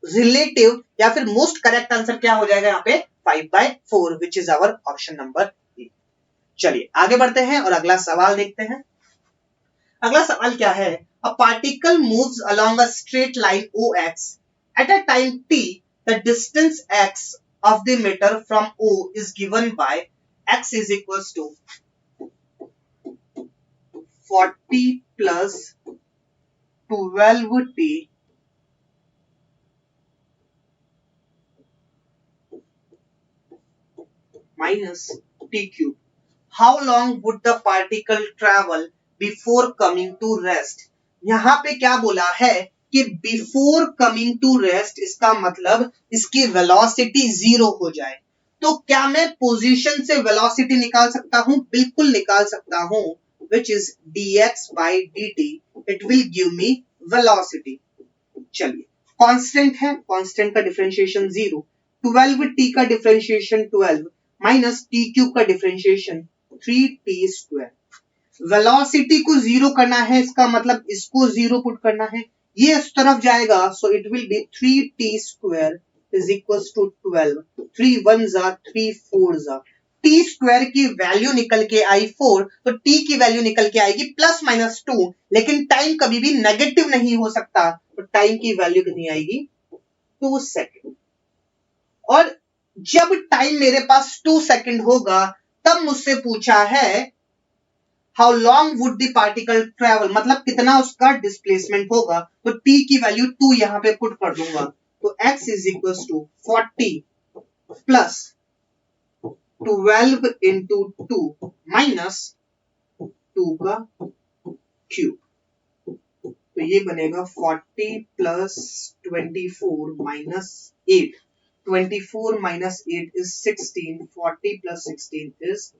Speaker 1: रिलेटिव या फिर मोस्ट करेक्ट आंसर क्या हो जाएगा यहाँ पे 5/4, which is our option number A. चलिए आगे बढ़ते हैं और अगला सवाल देखते हैं। अगला सवाल क्या है, a particle moves along a straight line OX at a time t, the distance x of the emitter from O is given by x is equals to 40 plus 12t minus t cube. How long would the particle travel before coming to rest? यहाँ पे क्या बोला है कि बिफोर कमिंग टू रेस्ट, इसका मतलब इसकी वेलोसिटी जीरो हो जाए। तो क्या मैं पोजीशन से वेलोसिटी निकाल सकता हूं? बिल्कुल निकाल सकता हूं, which is dx by dt. It will give me velocity. चलिए, कांस्टेंट है, कांस्टेंट का डिफरेंशिएशन 0, 12t का डिफरेंशिएशन 12 माइनस टी क्यूब का डिफरेंशिएशन 3t²। वेलोसिटी को जीरो करना है, इसका मतलब इसको जीरो पुट करना है, ये इस तरफ जाएगा, so it will be 3t² is equals to 12। 3 1 जा 3 4 जा, टी स्क्वायर की वैल्यू निकल के आई 4, तो टी की वैल्यू निकल के आएगी +-2, लेकिन टाइम कभी भी नेगेटिव नहीं हो सकता, तो टाइम की वैल्यू कितनी आएगी? 2 सेकंड। और जब टाइम मेरे पास 2 सेकंड होगा, तब मुझसे पूछा है how long would the particle travel, मतलब कितना उसका डिस्प्लेसमेंट होगा, तो t की वैल्यू 2 यहां पे पुट कर दूंगा, तो x is equal to 40 plus 12 into 2 minus 2 का क्यूब, तो ये बनेगा 40 plus 24 minus 8, 24 minus 8 is 16, 40 plus 16 is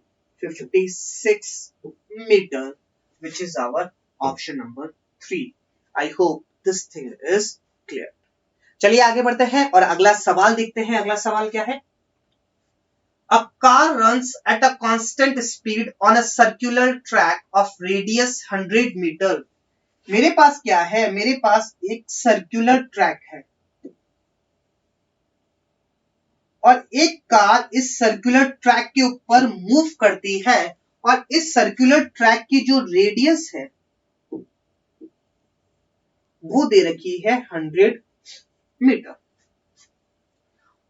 Speaker 1: 56 meter, which is our option number 3. I hope this thing is clear. चलिए आगे बढ़ते हैं और अगला सवाल देखते हैं। अगला सवाल क्या है? A car runs at a constant speed on a circular track of radius 100 meter. मेरे पास क्या है? मेरे पास एक सर्कुलर ट्रैक है और एक कार इस सर्कुलर ट्रैक के ऊपर मूव करती है, और इस सर्कुलर ट्रैक की जो रेडियस है वो दे रखी है 100 मीटर।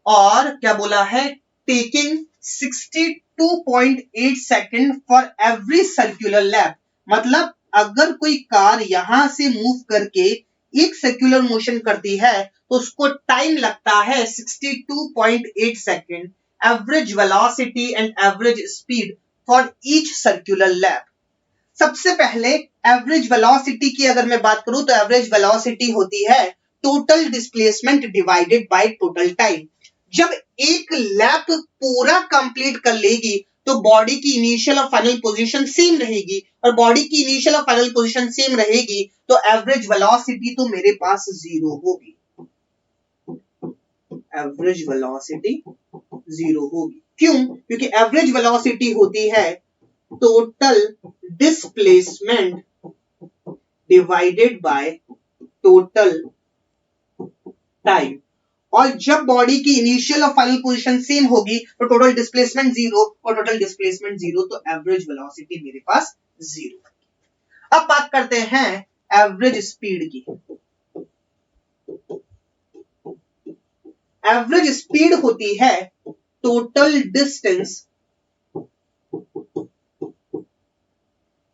Speaker 1: और क्या बोला है? Taking 62.8 second for every circular lap, मतलब अगर कोई कार यहां से मूव करके एक सर्कुलर मोशन करती है तो उसको टाइम लगता है 62.8 second, average velocity and average speed for each circular lap. सबसे पहले एवरेज वेलोसिटी की अगर मैं बात करूं तो एवरेज वेलोसिटी होती है total displacement divided by total time. जब एक लैप पूरा कंप्लीट कर लेगी तो बॉडी की इनिशियल और फाइनल पोजीशन सेम रहेगी, और बॉडी की इनिशियल और फाइनल पोजीशन सेम रहेगी तो एवरेज वेलोसिटी तो मेरे पास 0 होगी, एवरेज वेलोसिटी 0 होगी। क्यों? क्योंकि एवरेज वेलोसिटी होती है total displacement divided by total time, और जब बॉडी की इनिशियल और फाइनल पोजीशन सेम होगी तो टोटल डिस्प्लेसमेंट 0, और टोटल डिस्प्लेसमेंट 0 तो एवरेज वेलोसिटी मेरे पास 0। अब बात करते हैं एवरेज स्पीड की। एवरेज स्पीड होती है total distance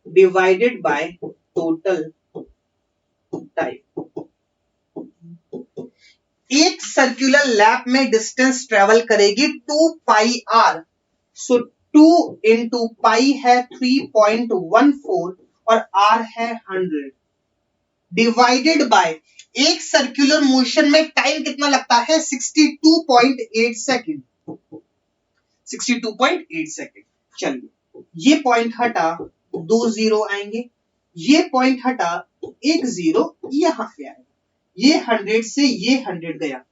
Speaker 1: divided by total time. एक सर्कुलर लैप में डिस्टेंस ट्रेवल करेगी 2 पाई आर, सो 2 इंटू पाई है 3.14 और आर है 100, डिवाइडेड बाय एक सर्कुलर मोशन में टाइम कितना लगता है? 62.8 सेकेंड, 62.8 सेकेंड। चलिए ये पॉइंट हटा, 2 जीरो आएंगे, ये पॉइंट हटा, 1 जीरो यहां पे आएगा, ये 100 से ये 100 गया,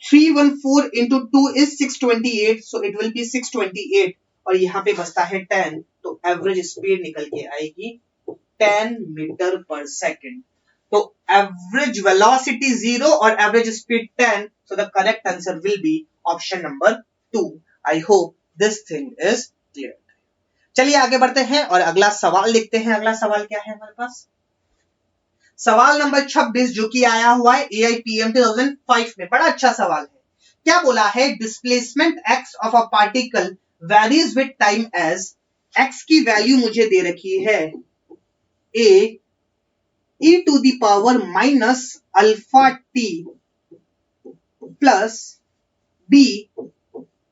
Speaker 1: 314 into 2 is 628, so it will be 628, और यहां पे बचता है 10, तो एवरेज स्पीड निकल के आएगी 10 मीटर पर सेकेंड। तो एवरेज वेलोसिटी 0 और average speed 10, so the correct answer will be option number 2. I hope this thing is clear. चलिए आगे बढ़ते हैं और अगला सवाल देखते हैं। अगला सवाल क्या है हमारे पास? सवाल नंबर 26 जो कि आया हुआ है AIPM 2005 में, बड़ा अच्छा सवाल है। क्या बोला है? Displacement x of a particle varies with time as, x की वैल्यू मुझे दे रखी है a e to the power minus alpha t plus b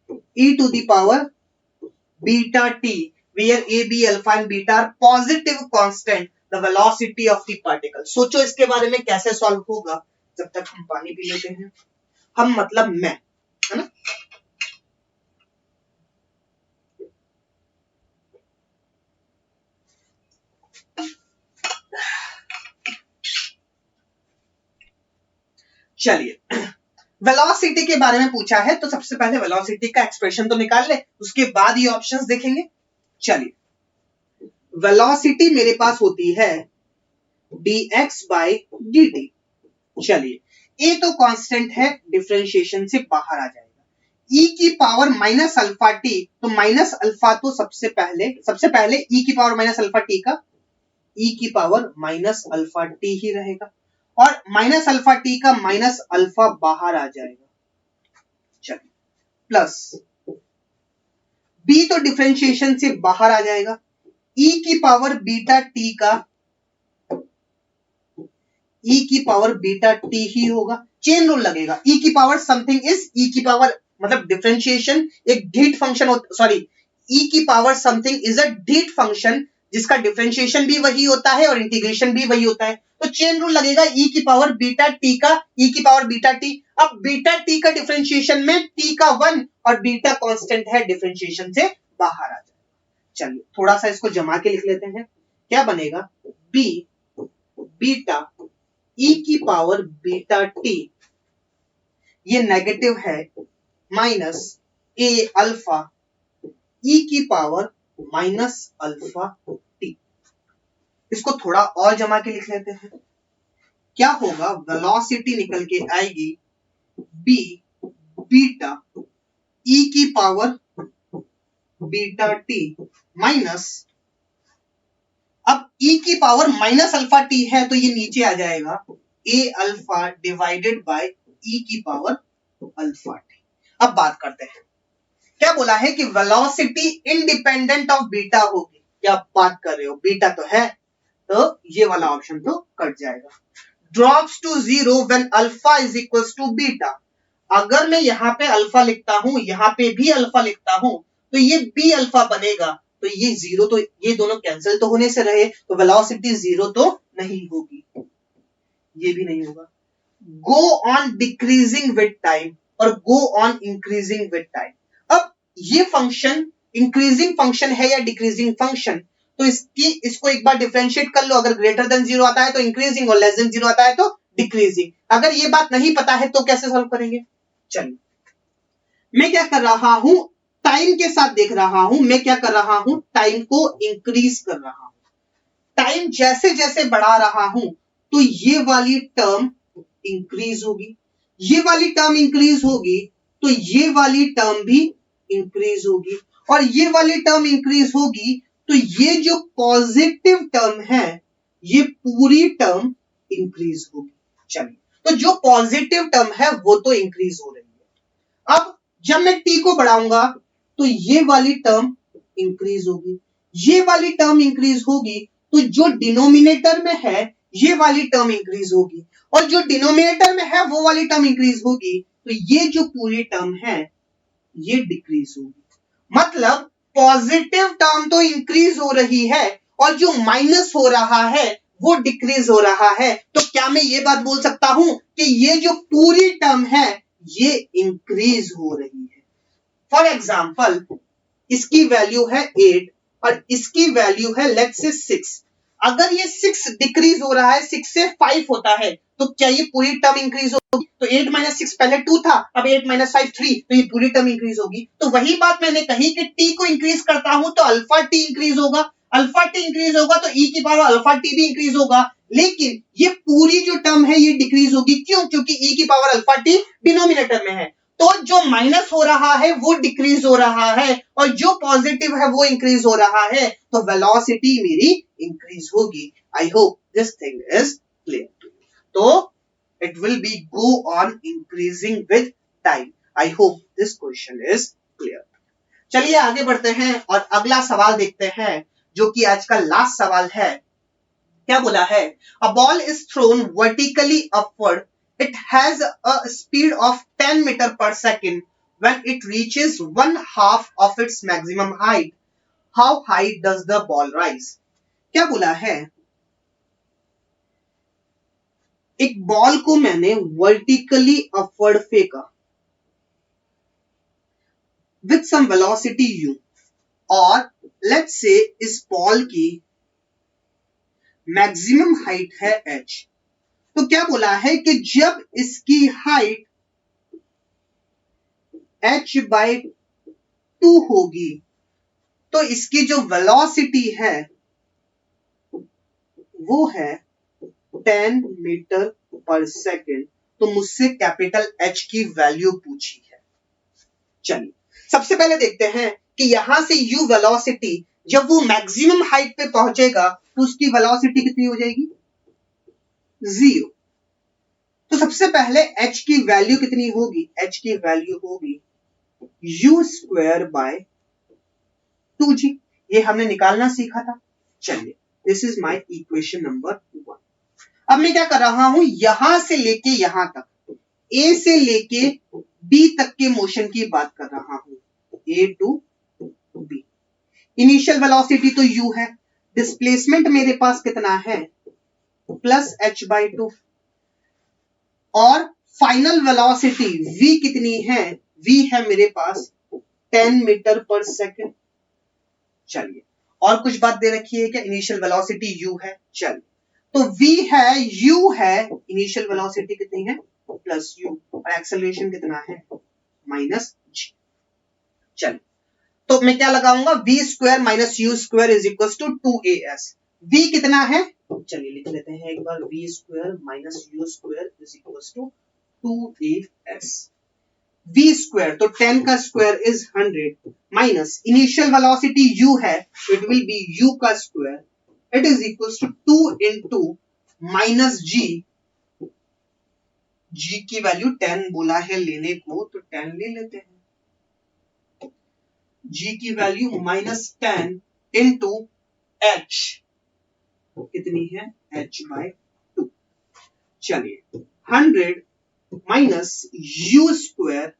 Speaker 1: e to the power beta t, where a, b, alpha and beta are positive constant, the velocity of the particle. सोचो इसके बारे में कैसे सॉल्व होगा। जब तक हम पानी पी लेते हैं, हम मतलब मैं, है ना। चलिए, वेलोसिटी के बारे में पूछा है तो सबसे पहले वेलोसिटी का एक्सप्रेशन तो निकाल ले, उसके बाद ये ऑप्शंस देखेंगे। चलिए, वेलोसिटी मेरे पास होती है dx by dt। चलिए, ए तो कांस्टेंट है, डिफरेंशिएशन से बाहर आ जाएगा। e की पावर माइनस अल्फा टी, तो माइनस अल्फा तो सबसे पहले e की पावर माइनस अल्फा टी का e की पावर माइनस अल्फा टी ही रहेगा, और माइनस अल्फा टी का माइनस अल्फा बाहर आ जाएगा। चलिए, प्लस b तो डिफरेंशिएशन से बाहर आ जाएगा, e की पावर बीटा टी का e की पावर बीटा टी ही होगा। चेन रूल लगेगा, e की पावर समथिंग इज e की पावर, मतलब डिफरेंशिएशन एक ढीठ फंक्शन, सॉरी, e की पावर समथिंग इज अ ढीठ फंक्शन जिसका डिफरेंशिएशन भी वही होता है और इंटीग्रेशन भी वही होता है। तो चेन रूल लगेगा, e की पावर बीटा टी का e की पावर बीटा टी। अब बीटा टी का डिफरेंशिएशन में t का 1 और बीटा कांस्टेंट है, डिफरेंशिएशन से बाहर आ जाए। चलिए, थोड़ा सा इसको जमा के लिख लेते हैं। क्या बनेगा, b बीटा e की पावर बीटा टी, ये नेगेटिव है, माइनस a अल्फा e की पावर माइनस अल्फा टी। इसको थोड़ा और जमा के लिख लेते हैं। क्या होगा, वेलोसिटी निकल के आएगी b बीटा e की पावर बीटा टी माइनस, अब e की पावर माइनस अल्फा टी है तो ये नीचे आ जाएगा a alpha divided by e की पावर अल्फा टी। अब बात करते हैं, क्या बोला है कि वेलोसिटी इंडिपेंडेंट ऑफ बीटा होगी। क्या बात कर रहे हो, बीटा तो है, तो ये वाला ऑप्शन तो कट जाएगा। Drops to zero when alpha is equals to beta. अगर मैं यहाँ पे अल्फा लिखता हूं, यहाँ पे भी अल्फा लिखता हूं, तो ये बी अल्फा बनेगा, तो ये जीरो, तो ये दोनों कैंसिल तो होने से रहे, तो वेलोसिटी जीरो तो नहीं होगी, ये भी नहीं होगा। Go on decreasing with time और go on increasing with time. अब ये फंक्शन इंक्रीजिंग फंक्शन है या डिक्रीजिंग फंक्शन, तो इसको एक बार डिफरेंशिएट कर लो। अगर ग्रेटर देन जीरो आता है तो इंक्रीजिंग और लेस देन जीरो आता है तो डिक्रीजिंग। अगर ये बात नहीं पता है तो कैसे सॉल्व करेंगे। चलिए, मैं क्या कर रहा हूं, टाइम के साथ देख रहा हूं, मैं क्या कर रहा हूं, टाइम को इंक्रीज कर रहा हूं। टाइम जैसे जैसे बढ़ा रहा हूं तो ये वाली टर्म इंक्रीज होगी, ये वाली टर्म इंक्रीज होगी, तो ये वाली टर्म भी इंक्रीज होगी, और ये वाली टर्म इंक्रीज होगी, तो ये जो पॉजिटिव टर्म है ये पूरी टर्म इंक्रीज होगी। चलिए, तो जो पॉजिटिव टर्म है वो तो इंक्रीज हो रही है। अब जब मैं t को बढ़ाऊंगा तो ये वाली टर्म इंक्रीज होगी, ये वाली टर्म इंक्रीज होगी, तो जो डिनोमिनेटर में है ये वाली टर्म इंक्रीज होगी, और जो डिनोमिनेटर में है वो वाली टर्म इंक्रीज होगी, तो ये जो पूरी टर्म है ये डिक्रीज होगी। मतलब पॉजिटिव टर्म तो इंक्रीज हो रही है और जो माइनस हो रहा है वो डिक्रीज हो रहा है। तो क्या मैं ये बात बोल सकता हूं कि ये जो पूरी टर्म है ये इंक्रीज हो रही है। फॉर एग्जाम्पल, इसकी वैल्यू है 8 और इसकी वैल्यू है लेट्स से 6। अगर ये 6 डिक्रीज हो रहा है, 6 से 5 होता है, तो क्या ये पूरी टर्म इंक्रीज होगी। तो 8 माइनस 6 पहले 2 था, अब 8 माइनस 5 3, तो ये पूरी टर्म इंक्रीज होगी। तो वही बात मैंने कही कि टी को इंक्रीज करता हूं तो अल्फा टी इंक्रीज होगा, अल्फा टी इंक्रीज होगा तो ई की पावर अल्फा टी भी इंक्रीज होगा, लेकिन ये पूरी जो टर्म है ये डिक्रीज होगी। क्यों, क्योंकि ई की पावर अल्फा टी डिनोमिनेटर में है, तो जो माइनस हो रहा है वो डिक्रीज हो रहा है और जो पॉजिटिव है वो इंक्रीज हो रहा है, तो वेलोसिटी मेरी इंक्रीज होगी। I hope this thing is clear to you. तो it will be go on increasing with time. I hope this question is clear. चलिए आगे बढ़ते हैं और अगला सवाल देखते हैं जो कि आज का लास्ट सवाल है। क्या बोला है, a ball is thrown vertically upward. It has a speed of 10 meter per second. when it reaches 1/2 of its maximum height, how high does the ball rise? क्या बोला है, एक बॉल को मैंने वर्टिकली अपवर्ड फेंका विथ सम वेलोसिटी u, और लेट्स से इस बॉल की मैक्सिमम हाइट है h। तो क्या बोला है कि जब इसकी हाइट h/2 होगी तो इसकी जो वेलोसिटी है वो है 10 मीटर पर सेकेंड। तो मुझसे कैपिटल H की वैल्यू पूछी है। चलिए सबसे पहले देखते हैं कि यहां से u वेलोसिटी जब वो मैक्सिमम हाइट पे पहुंचेगा तो उसकी वेलोसिटी कितनी हो जाएगी, 0। तो सबसे पहले h की वैल्यू कितनी होगी, h की वैल्यू होगी u² / 2g। ये हमने निकालना सीखा था। चलिए this is my equation number 1। अब मैं क्या कर रहा हूं, यहां से लेके यहां तक, A से लेके B तक के मोशन की बात कर रहा हूं, A to B। Initial velocity तो u है, डिस्प्लेसमेंट मेरे पास कितना है प्लस h/2, और फाइनल वेलोसिटी v कितनी है, v है मेरे पास 10 मीटर पर सेकेंड। चलिए और कुछ बात दे रखी है क्या, इनिशियल वेलोसिटी u है। चलिए तो v है, u है, इनिशियल वेलोसिटी कितनी है प्लस u, और एक्सेलरेशन कितना है -g। चलिए तो मैं क्या लगाऊंगा, v² - u² = 2as। v कितना है, चलिए लिख लेते हैं एक बार, v² - u² = 2as। v² तो 10 का square is 100 minus initial velocity u है, इट विल बी u का square, it is equals to 2 into -g। g की वैल्यू 10 बोला है लेने को तो 10 ले लेते हैं। g की वैल्यू -10 into h कितनी है h/2। चलिए 100 माइनस u²,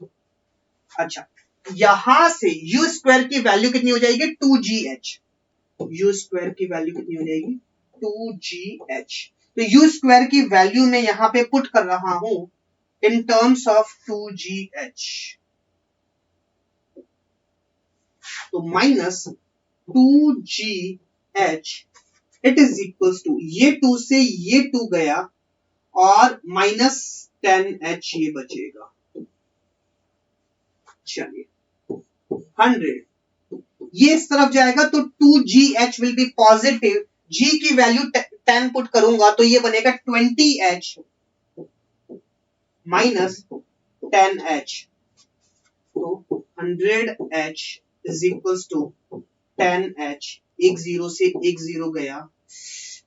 Speaker 1: अच्छा यहां से u² की वैल्यू कितनी हो जाएगी 2gh, u² की वैल्यू कितनी हो जाएगी 2gh। तो u² की वैल्यू मैं यहां पे पुट कर रहा हूं इन टर्म्स ऑफ 2gh, तो -2gh it is equals to, ये 2 से ये 2 गया और -10h ये बचेगा। चलिए 100 ये इस तरफ जाएगा तो 2gh will be positive, g की वैल्यू 10 पुट करूंगा तो ये बनेगा 20h माइनस 10h, तो 100h is equals to 10h, एक 0 से एक 0 गया,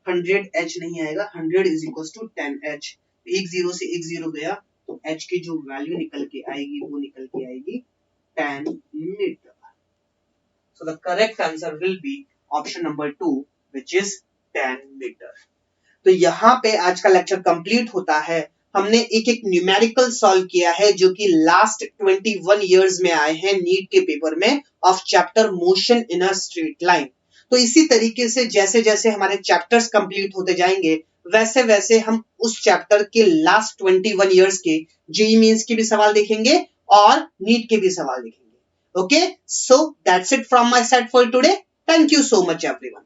Speaker 1: 100h नहीं आएगा, 100 इज इक्वल्स टू 10h, एक 0 से एक 0 गया तो h की जो वैल्यू निकल के आएगी वो निकल के आएगी 10 metre. So the correct answer will be option number 2 which is 10 metre. तो यहाँ पे आज का लेक्चर कंप्लीट होता है। हमने एक एक न्यूमेरिकल सॉल्व किया है जो कि लास्ट 21 इयर्स में आए हैं नीट के पेपर में of chapter motion in a straight line. तो इसी तरीके से जैसे जैसे हमारे चैप्टर्स कंप्लीट होते जाएंगे वैसे वैसे हम उस चैप्टर के लास्ट 21 इयर्स के जेईई मेंस के भी सवाल देखेंगे और नीट के भी सवाल देखेंगे। Okay, so that's it from my side for today. Thank you so much everyone.